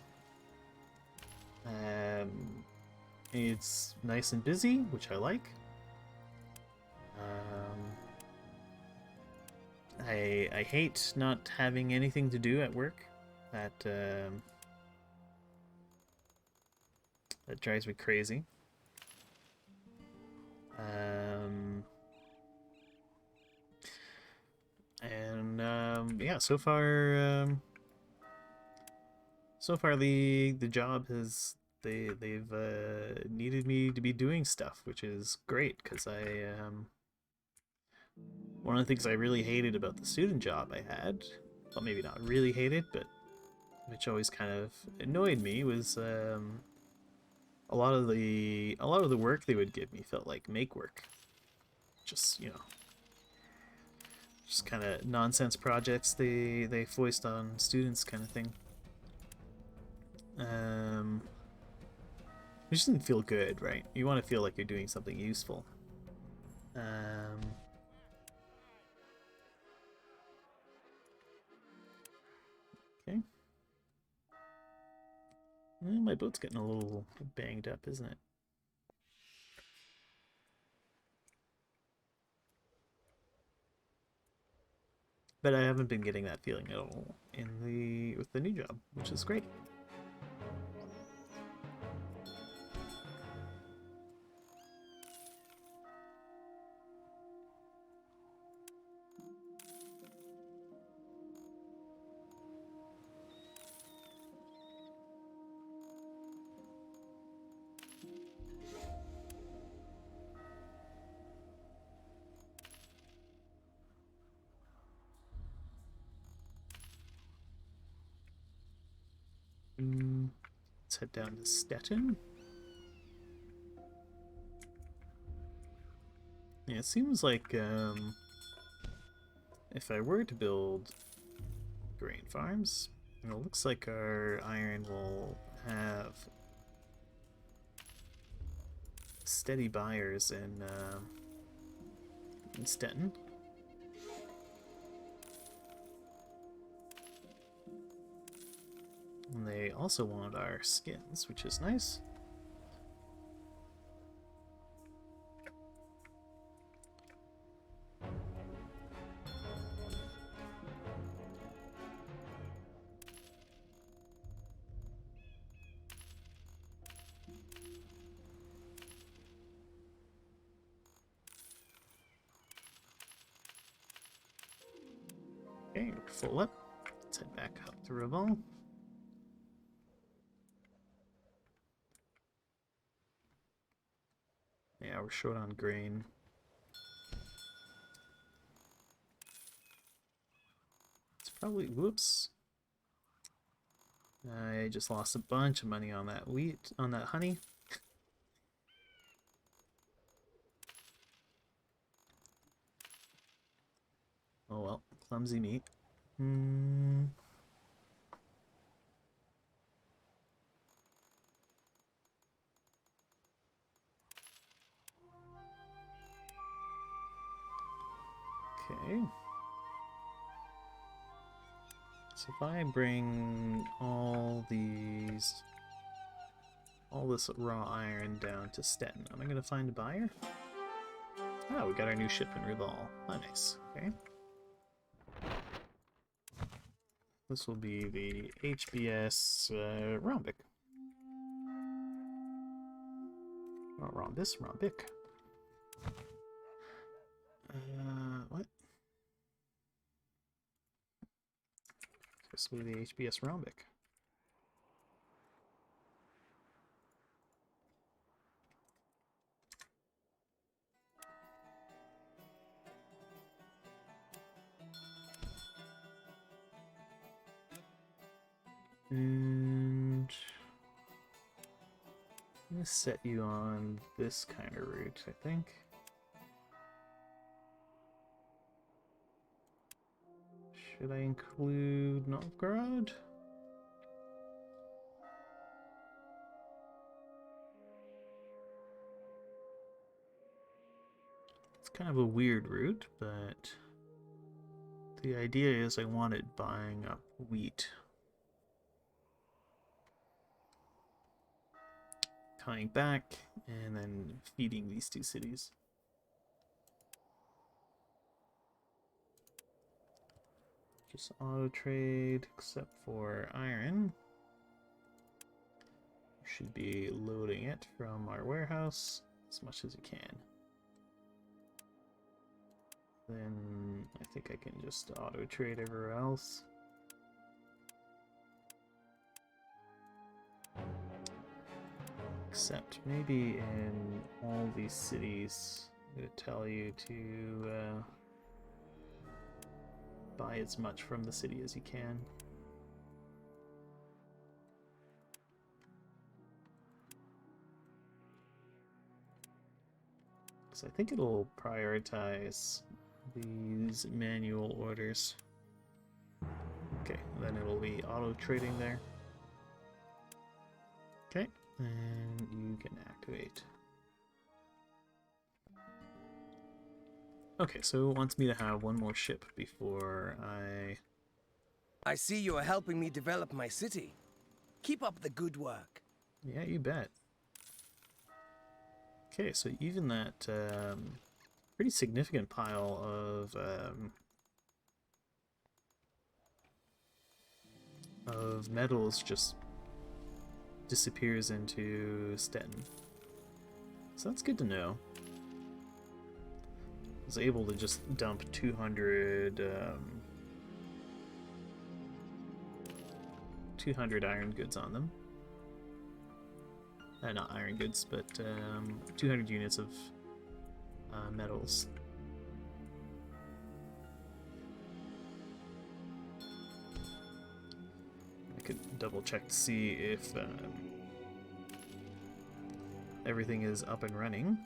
It's nice and busy, which I like. I hate not having anything to do at work. That drives me crazy. Yeah, so far the job has they've needed me to be doing stuff, which is great because one of the things I really hated about the student job I had, well maybe not really hated, but which always kind of annoyed me, was a lot of the work they would give me felt like make work. Just, you know, just kind of nonsense projects they foist on students kind of thing. It just didn't feel good, right? You want to feel like you're doing something useful. Okay. Well, my boat's getting a little banged up, isn't it? But I haven't been getting that feeling at all with the new job, which is great. Let's head down to Stettin. Yeah, it seems like if I were to build grain farms, it looks like our iron will have steady buyers in Stettin. And they also want our skins, which is nice. Okay, we're full up. Let's head back up to Reval. Yeah, we're short on grain. It's probably, whoops. I just lost a bunch of money on that wheat, on that honey. Oh well, clumsy me. Okay. So if I bring all this raw iron down to Stettin, am I going to find a buyer? Oh, we got our new ship in Reval. Oh, nice. Okay. This will be the HBS Rhombic. Not Rhombus, Rhombic. What? This will be the HBS Rhombic. And I'm gonna set you on this kind of route, I think. Should I include Novgorod? It's kind of a weird route, but the idea is I want it buying up wheat. Coming back, and then feeding these two cities. Just auto trade, except for iron. You should be loading it from our warehouse as much as you can. Then I think I can just auto trade everywhere else. Except maybe in all these cities, I'm going to tell you to buy as much from the city as you can. Because I think it'll prioritize these manual orders. Okay, then it'll be auto trading there. Okay, and you can activate. Okay, so it wants me to have one more ship before I see you are helping me develop my city. Keep up the good work. Yeah, you bet. Okay, so even that pretty significant pile of metals just disappears into Stettin. So that's good to know. I was able to just dump 200 iron goods on them. Not iron goods, but 200 units of metals. I could double check to see if everything is up and running.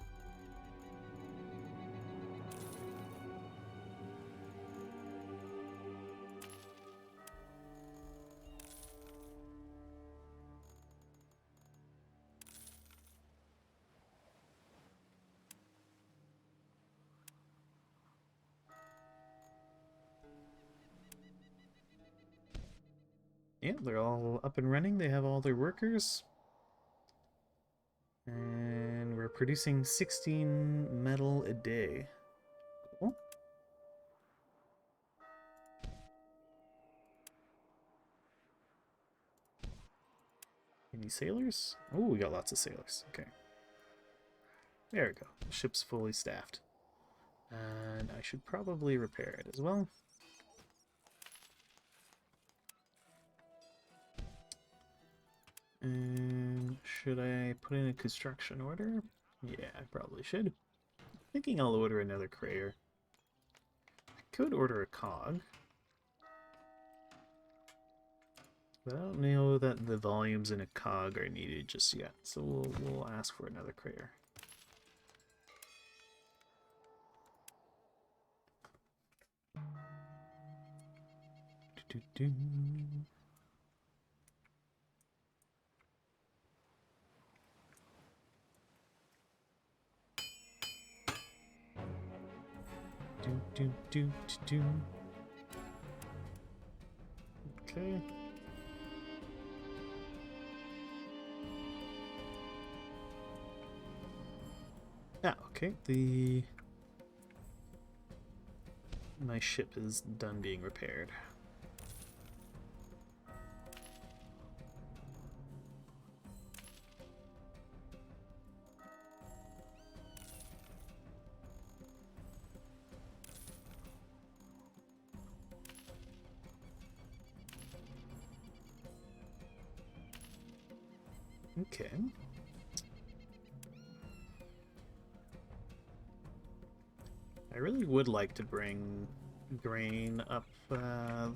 Yeah, they're all up and running. They have all their workers. And we're producing 16 metal a day. Cool. Any sailors? Oh, we got lots of sailors. Okay. There we go. The ship's fully staffed. And I should probably repair it as well. And should I put in a construction order? Yeah, I probably should. Thinking I'll order another crater. I could order a cog. But I don't know that the volumes in a cog are needed just yet, so we'll ask for another crater. Do-do-do. Do. Okay. Yeah, okay. My ship is done being repaired. Okay. I really would like to bring grain up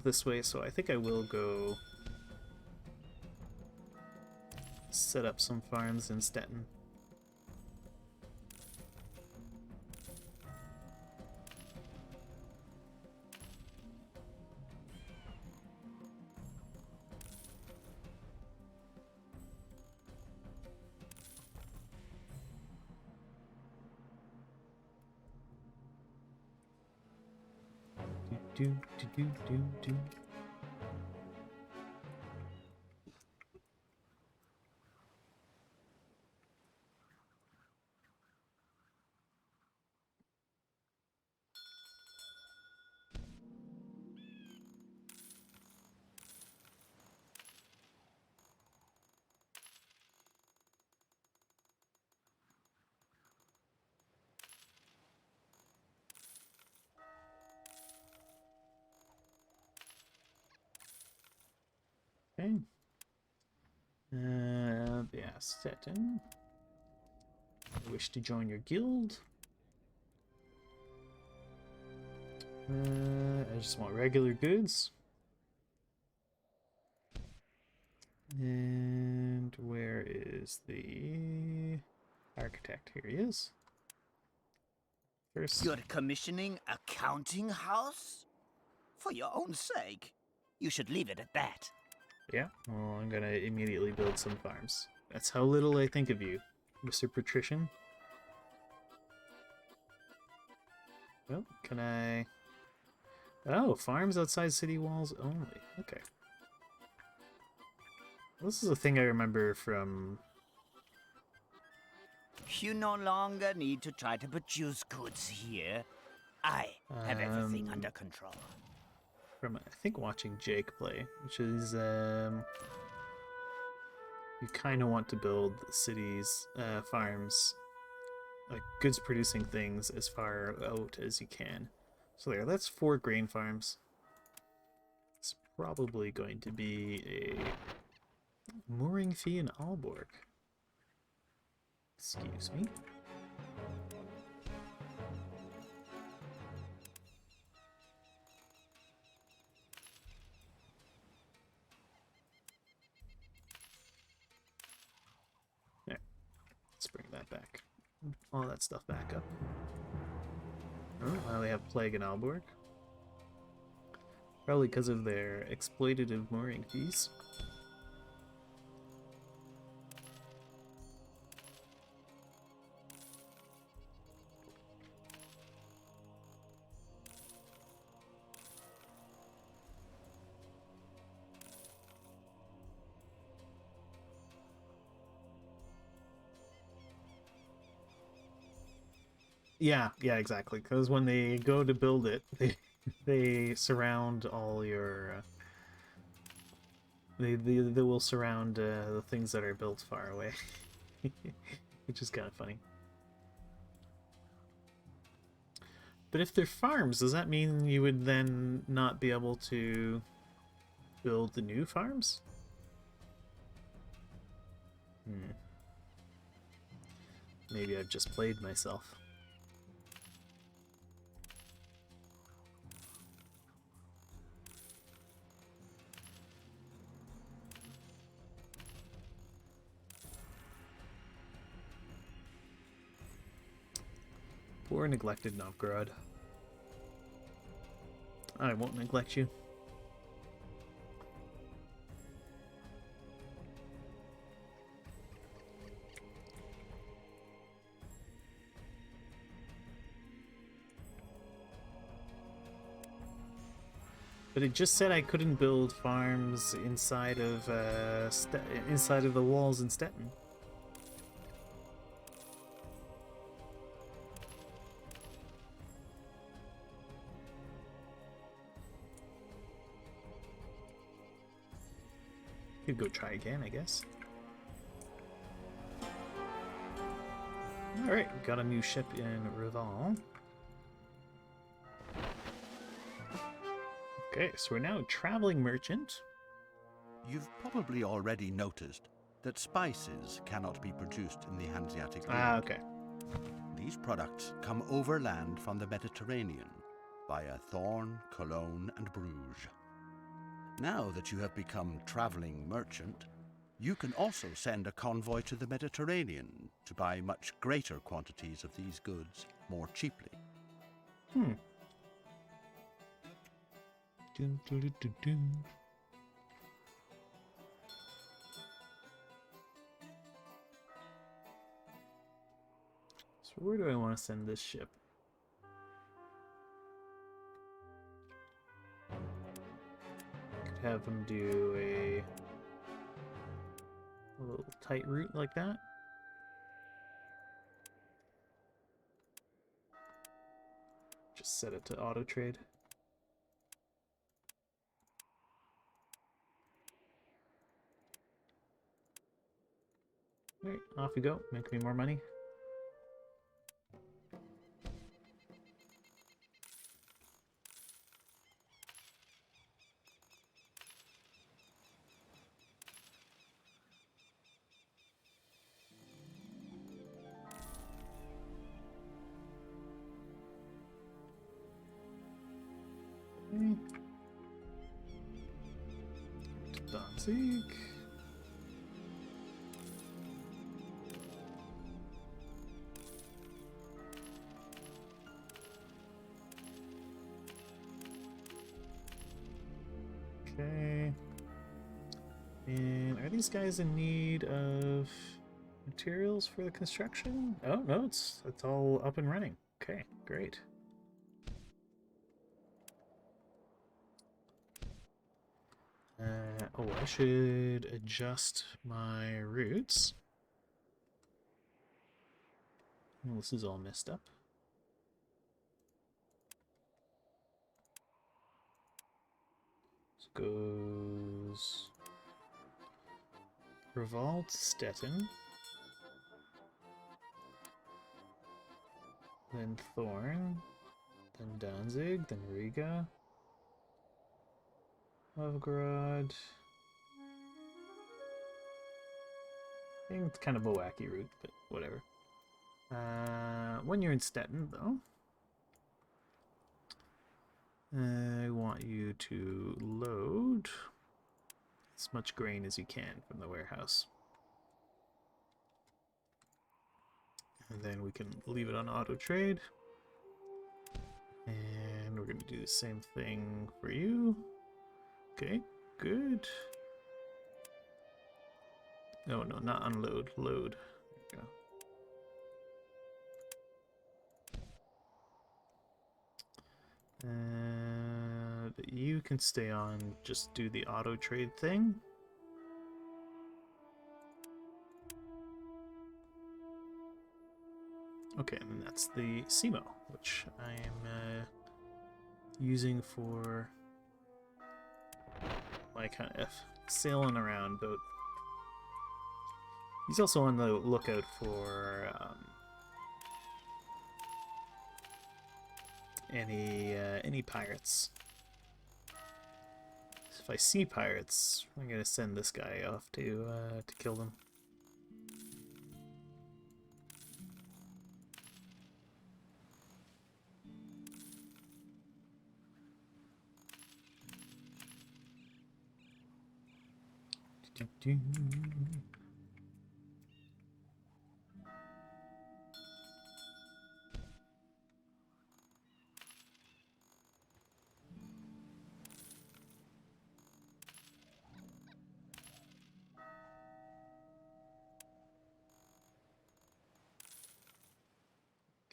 this way, so I think I will go set up some farms in Stettin. Do. Okay. Yeah, Stettin. I wish to join your guild. I just want regular goods. And where is the architect? Here he is. First. You're commissioning a counting house? For your own sake. You should leave it at that. Yeah, well, I'm gonna immediately build some farms. That's how little I think of you, Mr. Patrician. Well, can I... Oh, farms outside city walls only. Okay. This is a thing I remember from... You no longer need to try to produce goods here. I have everything under control. From, I think, watching Jake play, which is, you kind of want to build cities, farms, like goods producing things as far out as you can. So there, that's 4 grain farms. It's probably going to be a mooring fee in Aalborg. Excuse me. There. Let's bring that back. All that stuff back up. Oh, now they have plague in Aalborg. Probably because of their exploitative mooring fees. Yeah, exactly. Because when they go to build it, they surround all your. They will surround the things that are built far away, which is kind of funny. But if they're farms, does that mean you would then not be able to build the new farms? Maybe I've just played myself. Poor neglected Novgorod. I won't neglect you. But it just said I couldn't build farms inside of the walls in Stettin. Could go try again, I guess. All right, got a new ship in Reval. Okay, so we're now a traveling merchant. You've probably already noticed that spices cannot be produced in the Hanseatic League. Ah, okay. These products come overland from the Mediterranean via Thorn, Cologne, and Bruges. Now that you have become traveling merchant, you can also send a convoy to the Mediterranean to buy much greater quantities of these goods more cheaply. Hmm. Dun, dun, dun, dun, dun. So where do I want to send this ship? Could have them do a little tight route like that. Just set it to auto trade. Alright, off we go. Make me more money. Danzig. Okay. And are these guys in need of materials for the construction? Oh no, it's all up and running. Okay, great. Oh, I should adjust my routes. Well, this is all messed up. This goes Revolt, Stettin, then Thorn, then Danzig, then Riga, Novgorod. I think it's kind of a wacky route, but whatever. When you're in Stettin, though, I want you to load as much grain as you can from the warehouse. And then we can leave it on auto trade. And we're going to do the same thing for you. Okay, good. No, not unload, load. There we go. You can stay on, just do the auto trade thing. Okay, and then that's the Simo, which I am using for my kind of sailing around boat. He's also on the lookout for any pirates. So if I see pirates, I'm gonna send this guy off to kill them.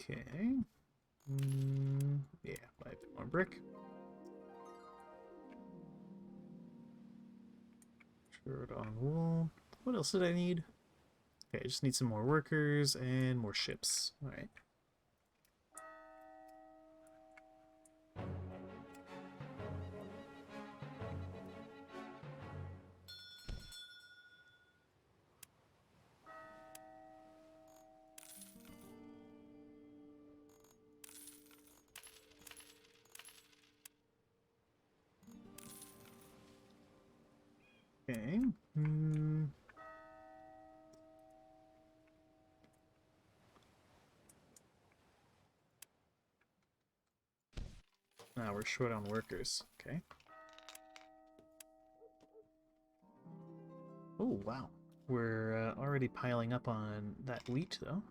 Okay. Yeah, buy a bit more brick. Shirt on wool. What else did I need? Okay, I just need some more workers and more ships. Alright. Okay. Now we're short on workers. Okay. Oh, wow. We're already piling up on that wheat, though.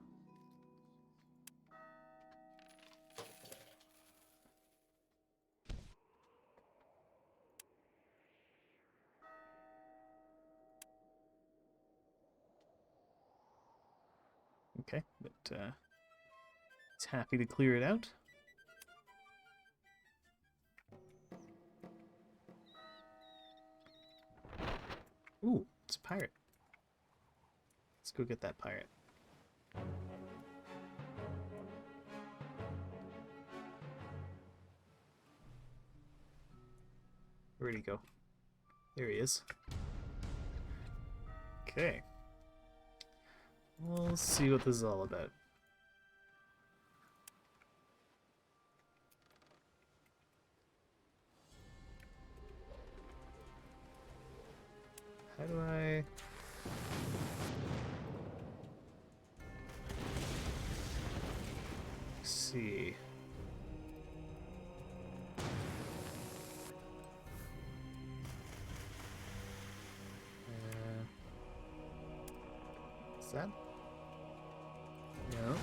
Okay, but he's happy to clear it out. Ooh, it's a pirate. Let's go get that pirate. Where'd he go? There he is. Okay. We'll see what this is all about. How do I... Let's see. Is that? No.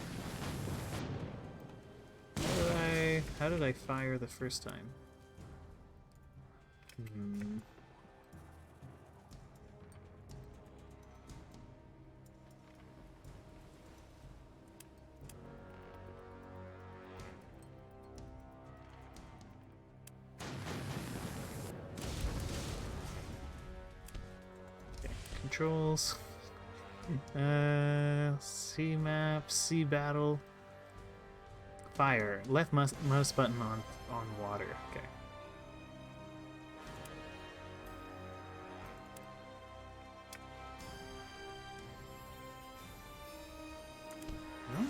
How did I fire the first time? Okay, controls. C map, C battle. Fire. Left mouse button on water. Okay. No?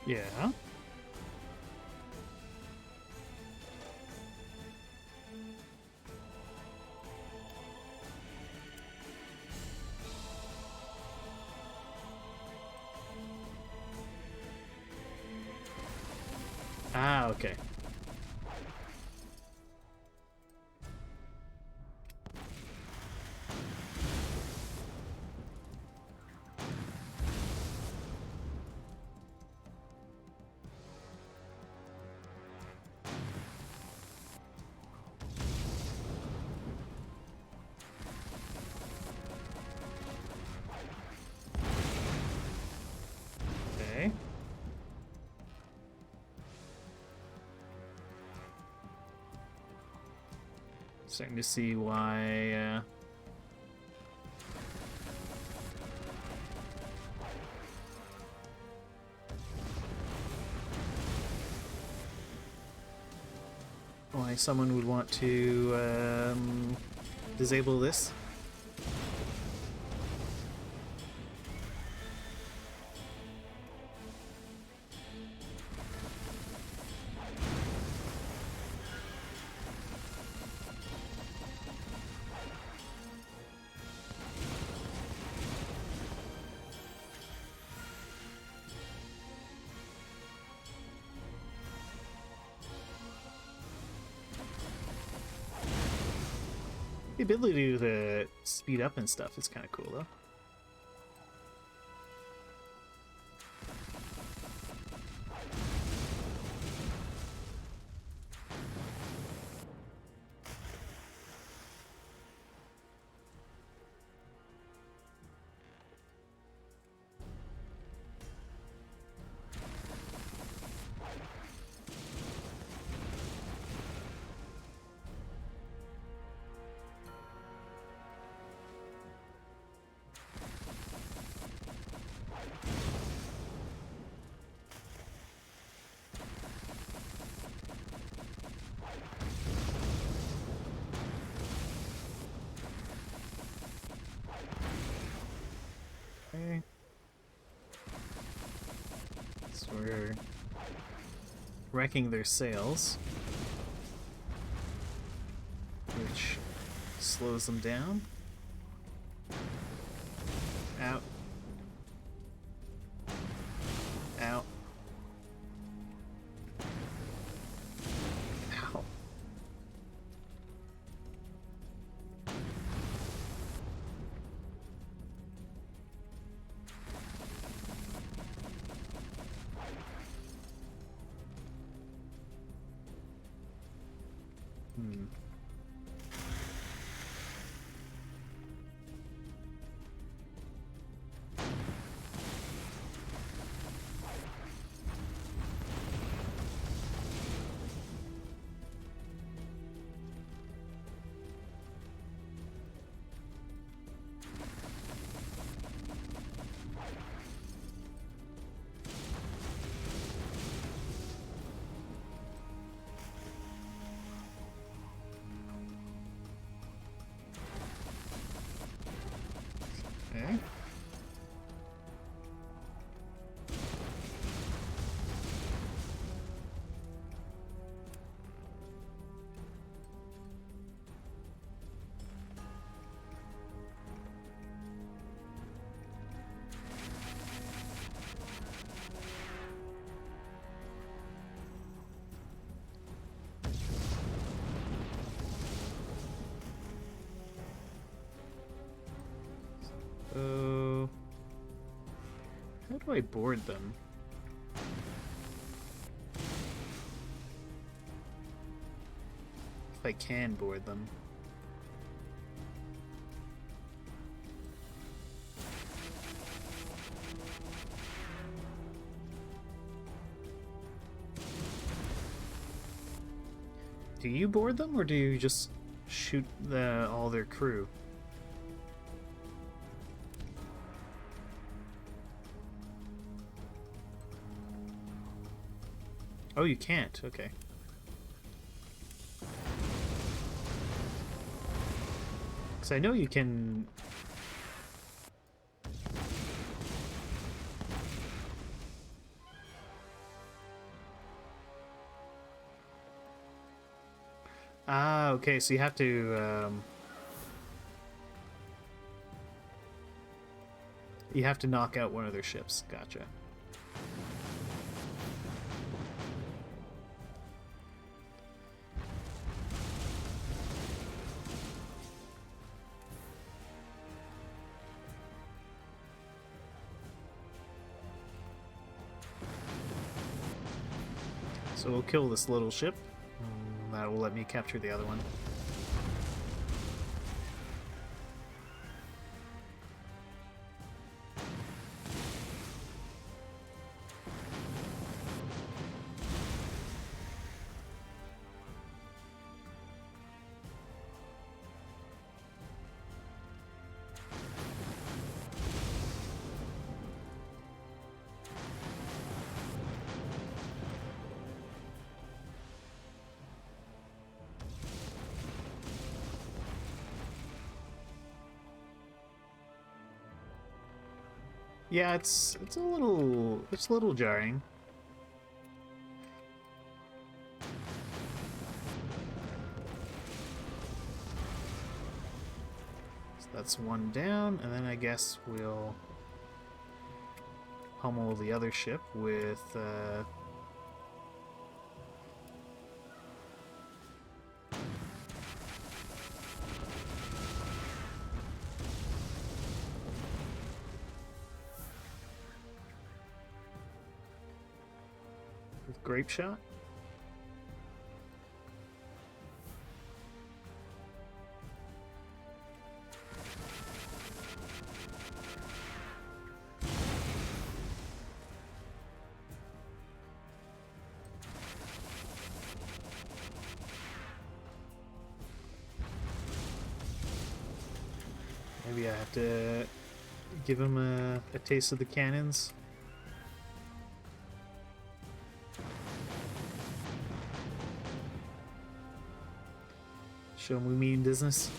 Yeah. Ah, okay. Okay. Starting to see why, why someone would want to disable this. The ability to speed up and stuff is kind of cool, though. So we're wrecking their sails, which slows them down. Out. Out. Ow. Hmm. Okay. So, how do I board them? If I can board them. Do you board them, or do you just shoot all their crew? Oh, you can't. Okay. Because I know you can... Ah, okay, so you have to, you have to knock out one of their ships. Gotcha. So we'll kill this little ship. That will let me capture the other one. Yeah, it's a little jarring. So that's one down, and then I guess we'll pummel the other ship with grape shot. Maybe I have to give him a taste of the cannons. Show him we mean business.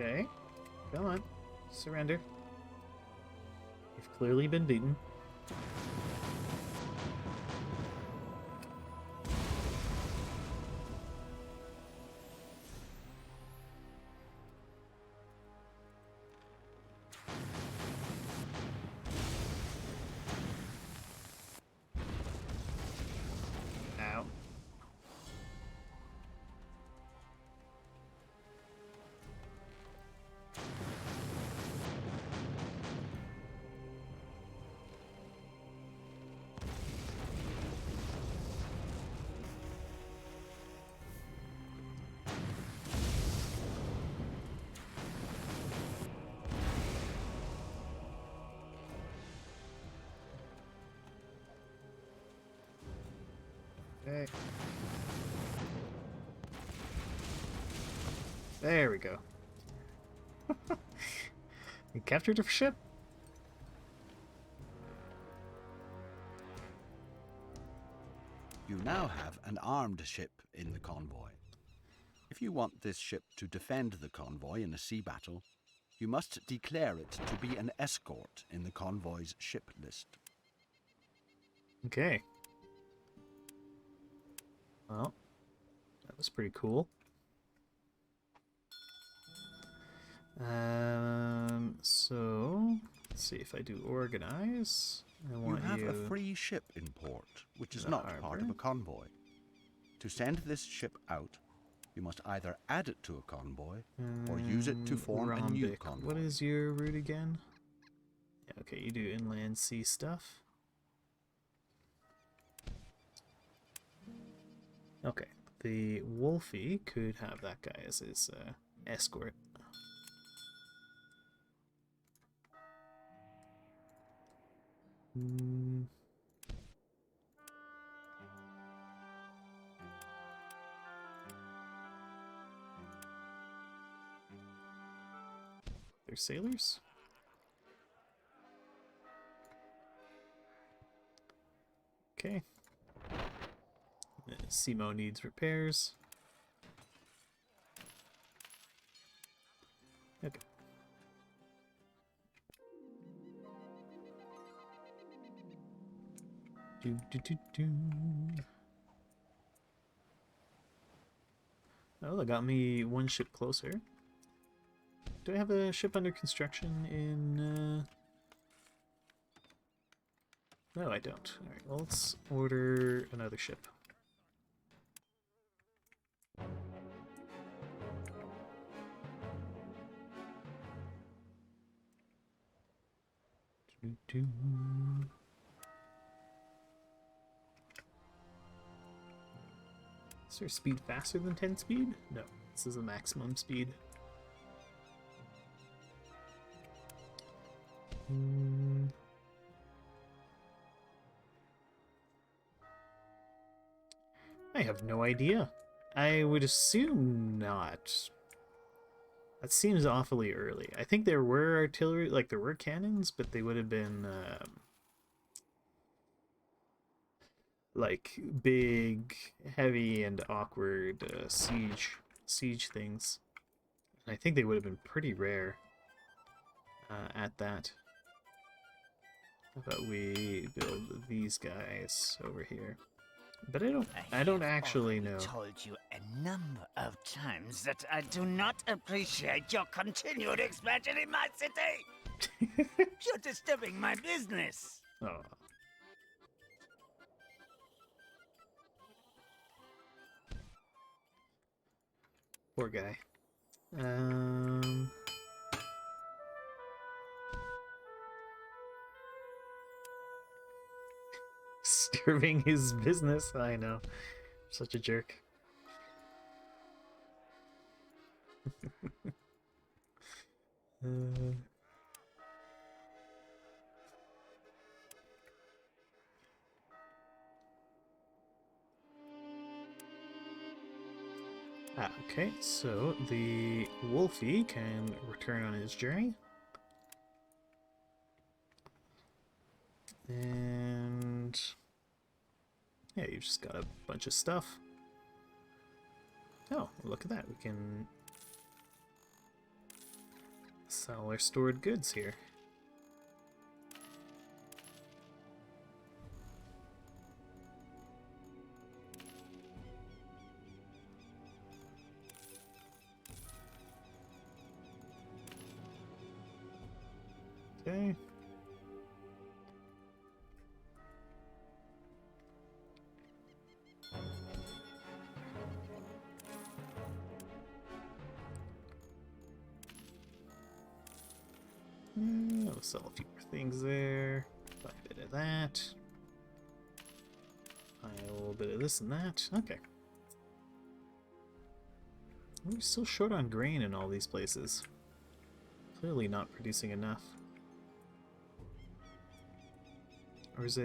Okay. Come on. Surrender. You've clearly been beaten. Ow. Okay. There we go. You captured a ship? You now have an armed ship in the convoy. If you want this ship to defend the convoy in a sea battle, you must declare it to be an escort in the convoy's ship list. Okay. Well, that was pretty cool. So let's see if I do organize. I You want have you. a free ship in port, which is The not part of harbor. a convoy. To send this ship out, you must either add it to a convoy or use it to form a new Rhombic. convoy. What is your route again? Yeah, okay, you do inland sea stuff. Okay, the Wolfie could have that guy as his escort. Hmm. They're sailors? Okay. Simo needs repairs. Okay. Do, do, do, do. Oh, that got me one ship closer. Do I have a ship under construction in... No, I don't. Alright, well, let's order another ship. Do-do. Is there speed faster than 10 speed? No, this is the maximum speed. I have no idea. I would assume not. That seems awfully early. I think there were artillery, like there were cannons, but they would have been like big, heavy, and awkward siege things. And I think they would have been pretty rare at that. How about we build these guys over here? But I don't actually know. I've told you a number of times that I do not appreciate your continued expansion in my city. You're disturbing my business. Oh. Poor guy. Disturbing his business. I know. Such a jerk. Okay, so the Wolfie can return on his journey. And yeah, you just got a bunch of stuff. Oh, look at that. We can Sell our stored goods here. Okay. I'll sell a few more things there. Buy a bit of that. Buy a little bit of this and that. Okay. We're still short on grain in all these places. Clearly not producing enough. Or is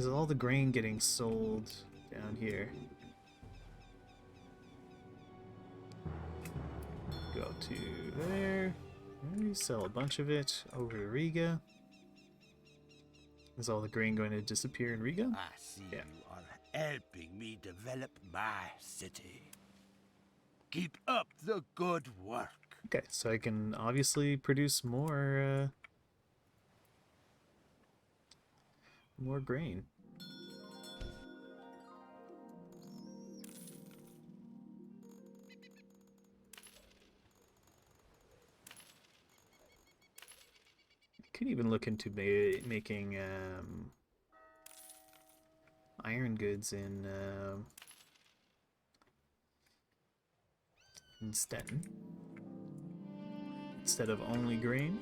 all the grain getting sold down here? Go to there. Maybe sell a bunch of it over to Riga. Is all the grain going to disappear in Riga? I see you are helping me develop my city. Keep up the good work. Okay, so I can obviously produce more grain. Could even look into making iron goods in Stettin instead of only grain.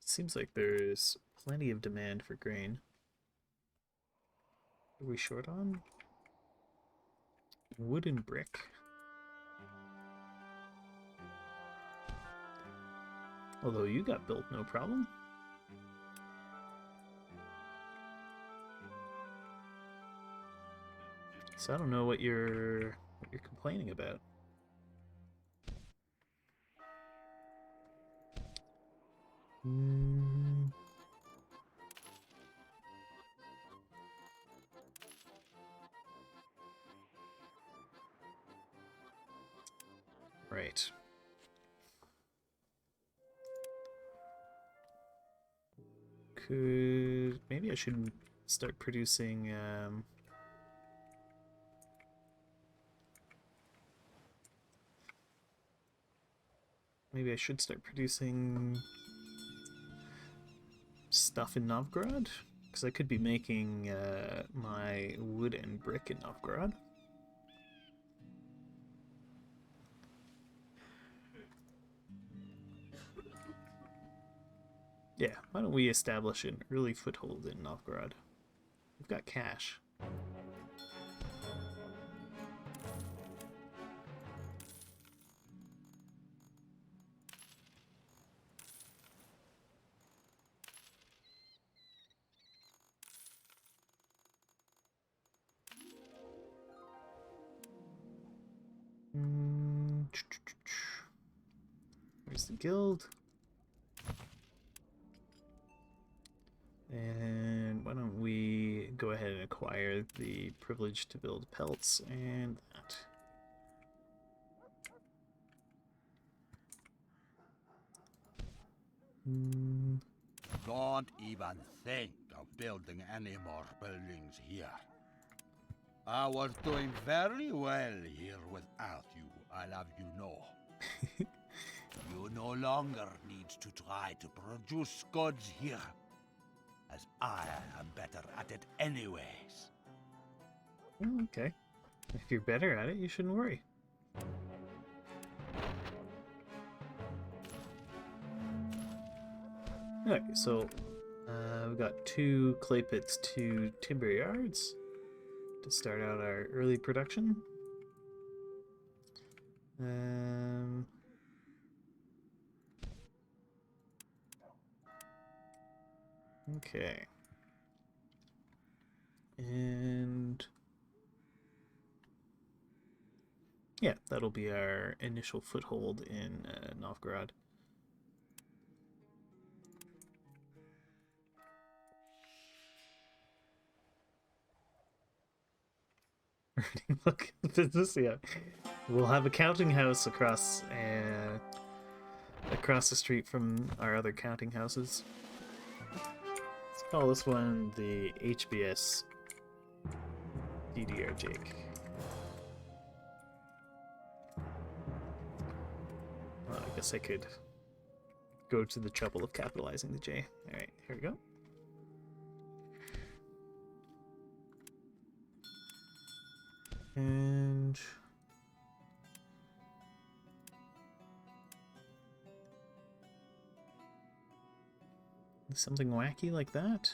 Seems like there's plenty of demand for grain. Are we short on? Wood and brick. Although you got built no problem. So I don't know what you're complaining about. Right. Maybe I should start producing maybe I should start producing stuff in Novgorod, because I could be making my wood and brick in Novgorod. Yeah, why don't we establish an early foothold in Novgorod? We've got cash. Where's the guild? And why don't we go ahead and acquire the privilege to build pelts and that. Don't even think of building any more buildings here. I was doing very well here without you, I'll have you know. You no longer need to try to produce goods here, as I am better at it anyways. Oh, okay. If you're better at it, you shouldn't worry. Okay, so we've got 2 clay pits, 2 timber yards to start out our early production. Okay. And yeah, that'll be our initial foothold in Novgorod. Look at this, yeah. We'll have a counting house across the street from our other counting houses. Let's call this one the HBS DDR Jake. Well, I guess I could go to the trouble of capitalizing the J. Alright, here we go. And something wacky like that.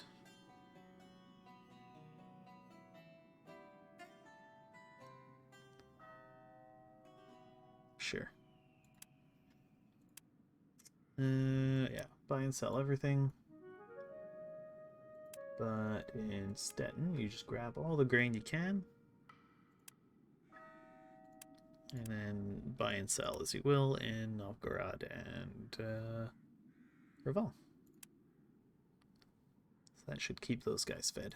Sure. Yeah, buy and sell everything. But in Stettin, you just grab all the grain you can. And then buy and sell as you will in Novgorod and Reval. So that should keep those guys fed.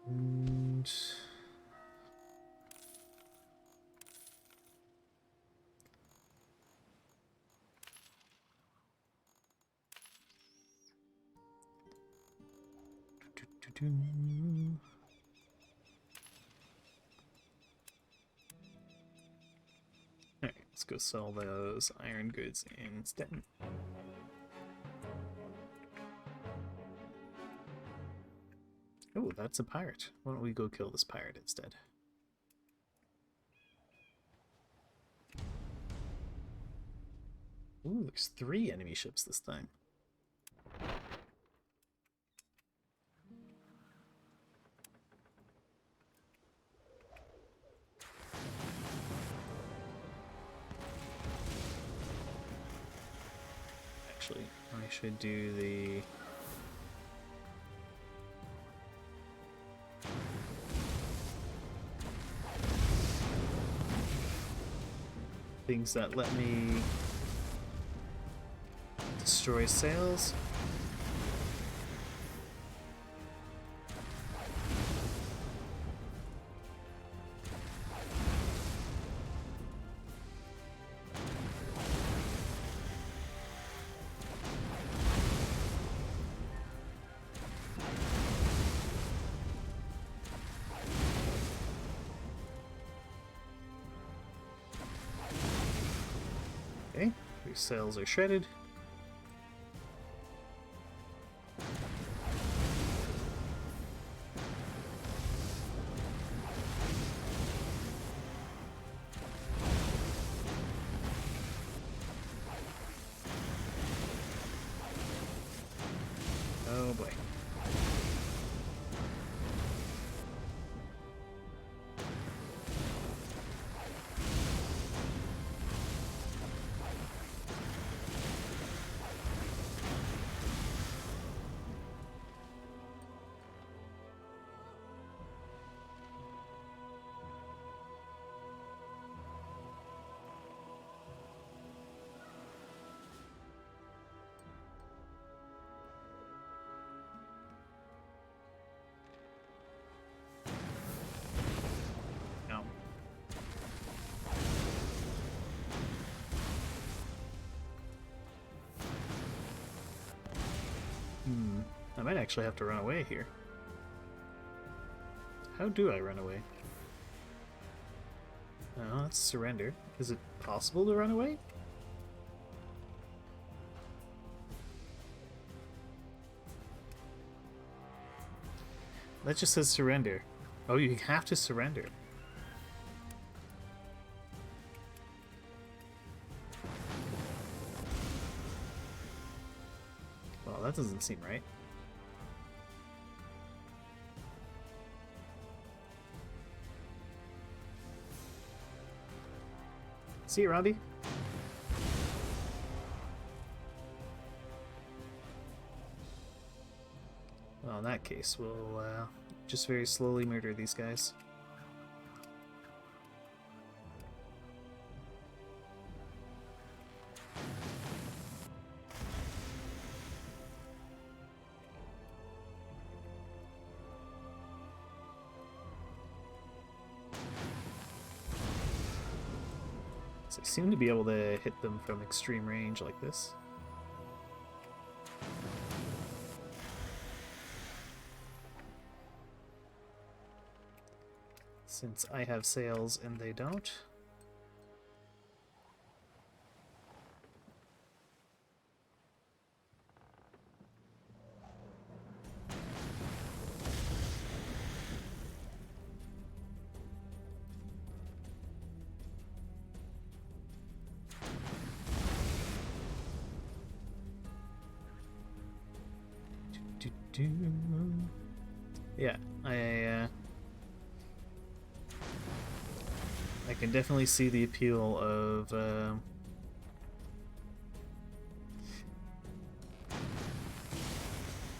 And alright, let's go sell those iron goods in Stettin. Oh, that's a pirate. Why don't we go kill this pirate instead? Ooh, there's 3 enemy ships this time. Actually, I should do the... things that let me destroy sails. Okay, your sails are shredded. Oh boy. No. I might actually have to run away here. How do I run away? Oh, that's surrender. Is it possible to run away? That just says surrender. Oh, you have to surrender. Well, that doesn't seem right. See you, Robbie. Well, in that case, we'll just very slowly murder these guys. So I seem to be able to hit them from extreme range like this. Since I have sails and they don't. Yeah, I can definitely see the appeal of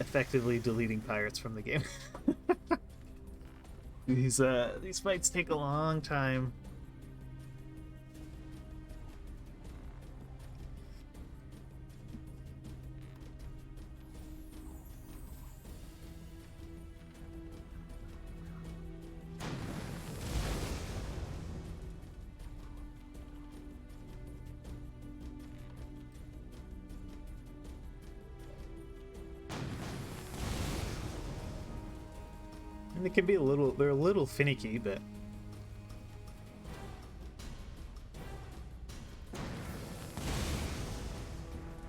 effectively deleting pirates from the game. These fights take a long time. And they can be they're a little finicky, but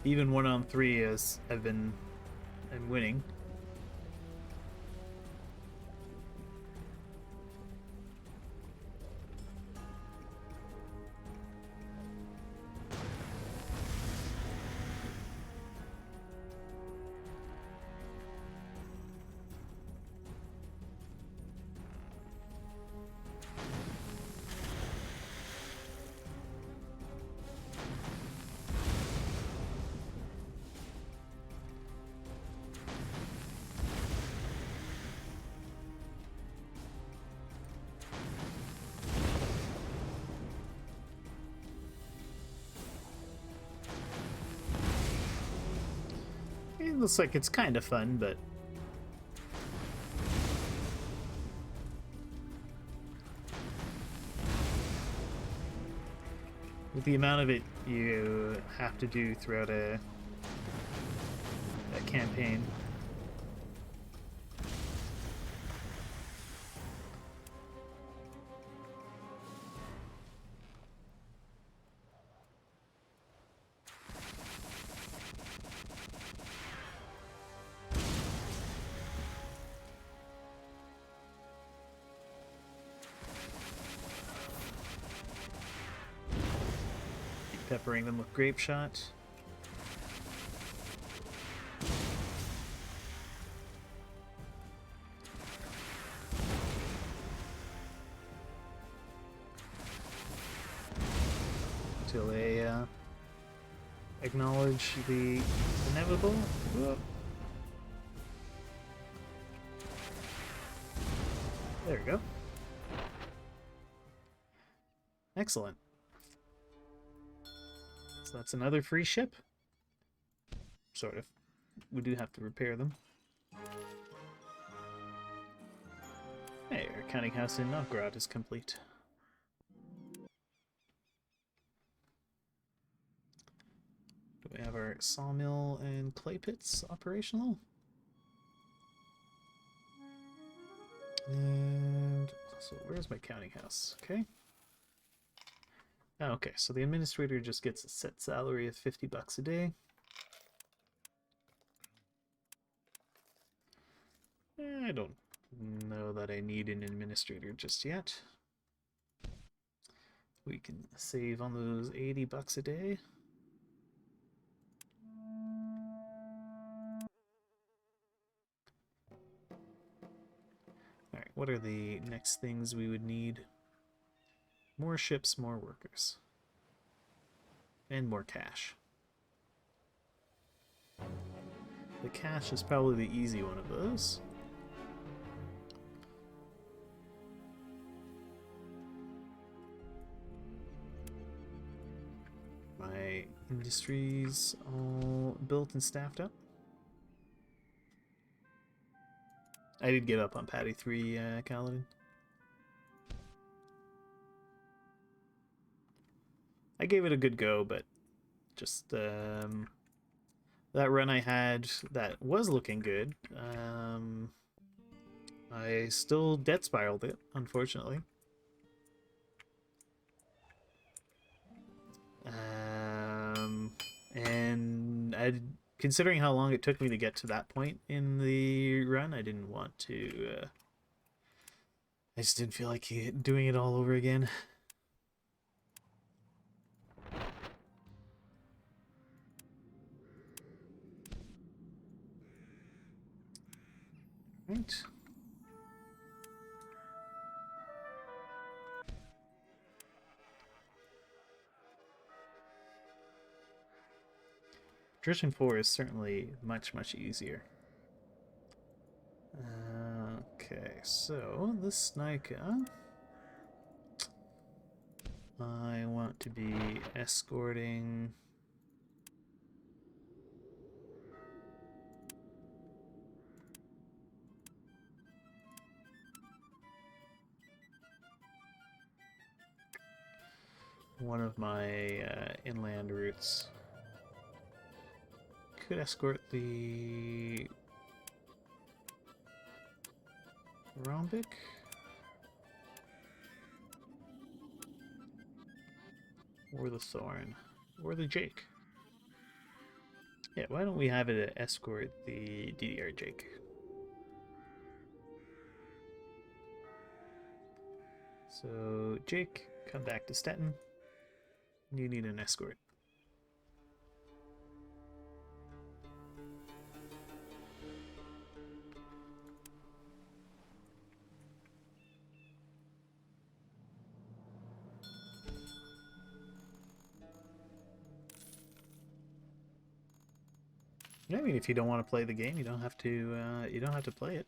even 1-on-3 I'm winning. It looks like it's kind of fun, but with the amount of it you have to do throughout a campaign. Peppering them with grape shot. Until they acknowledge the inevitable. Whoop. There we go. Excellent. So that's another free ship. Sort of. We do have to repair them. Hey, our counting house in Novgorod is complete. Do we have our sawmill and clay pits operational? And so where's my counting house? Okay. Oh, okay, so the administrator just gets a set salary of $50 a day. I don't know that I need an administrator just yet. We can save on those $80 a day. Alright, what are the next things we would need? More ships, more workers. And more cash. The cash is probably the easy one of those. My industries all built and staffed up. I did give up on Patty 3, Kaladin. I gave it a good go, but just that run I had that was looking good, I still debt spiraled it, unfortunately. And considering how long it took me to get to that point in the run, I didn't want to. I just didn't feel like doing it all over again. Right. Patrician IV is certainly much, much easier. Okay, so this Snika, I want to be escorting one of my inland routes. Could escort the Rhombic. Or the Thorn. Or the Jake. Yeah, why don't we have it escort the DDR Jake? So, Jake, come back to Stettin. You need an escort. I mean, if you don't want to play the game, you don't have to. You don't have to play it.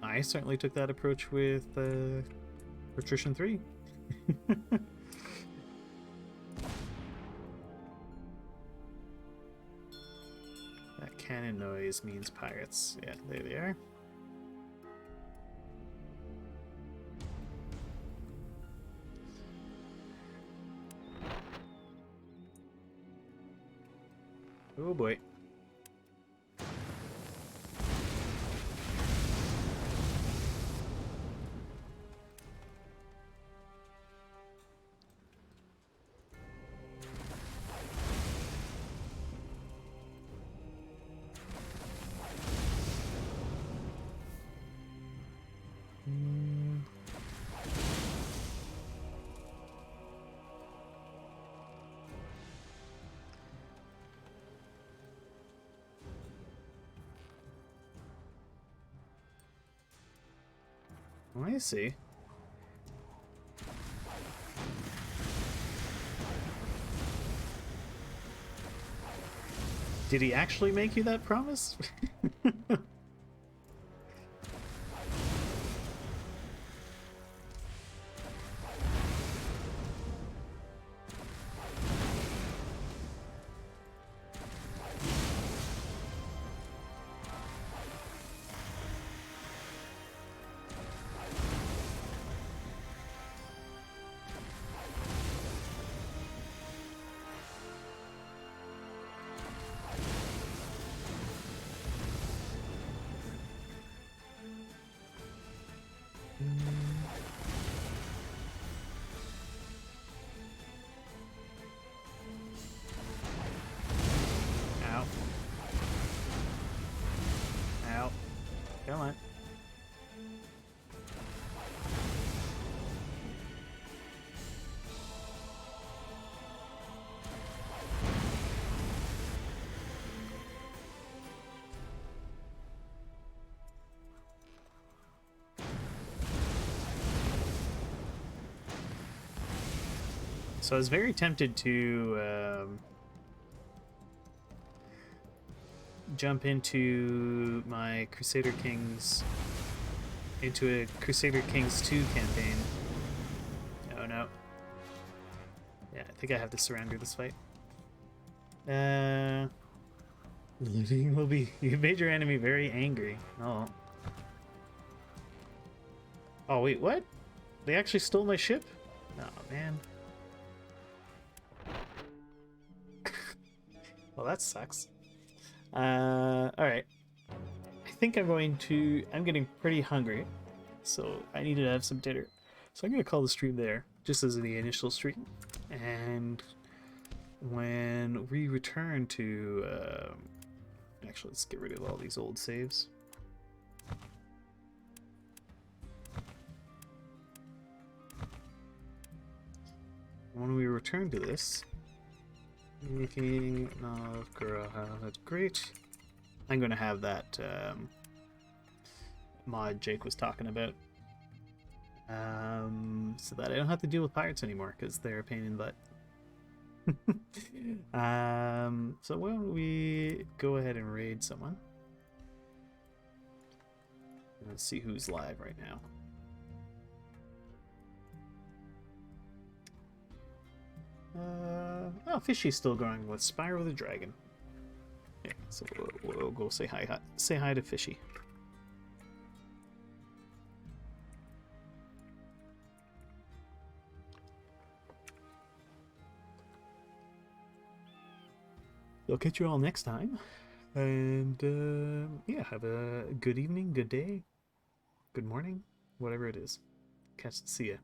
I certainly took that approach with Patrician III. That cannon noise means pirates. Yeah, there they are. Oh boy. I see. Did he actually make you that promise? Ow. Ow. Come on. So I was very tempted to jump into my Crusader Kings, into a Crusader Kings 2 campaign. Oh no. Yeah, I think I have to surrender this fight. Looting will be... You made your enemy very angry. Oh. Oh, wait, what? They actually stole my ship? Oh, man. Well, that sucks. Alright. I think I'm going to... I'm getting pretty hungry, so I need to have some dinner. So I'm going to call the stream there, just as the initial stream. And when we return to... actually, let's get rid of all these old saves. When we return to this, making Novgorod, that's great. I'm going to have that mod Jake was talking about, so that I don't have to deal with pirates anymore, because they're a pain in the butt. So why don't we go ahead and raid someone? Let's see who's live right now. Oh, Fishy's still going with Spyro the Dragon. Yeah, so we'll go say hi. Say hi to Fishy. I'll catch you all next time. And yeah, have a good evening, good day, good morning, whatever it is. See ya.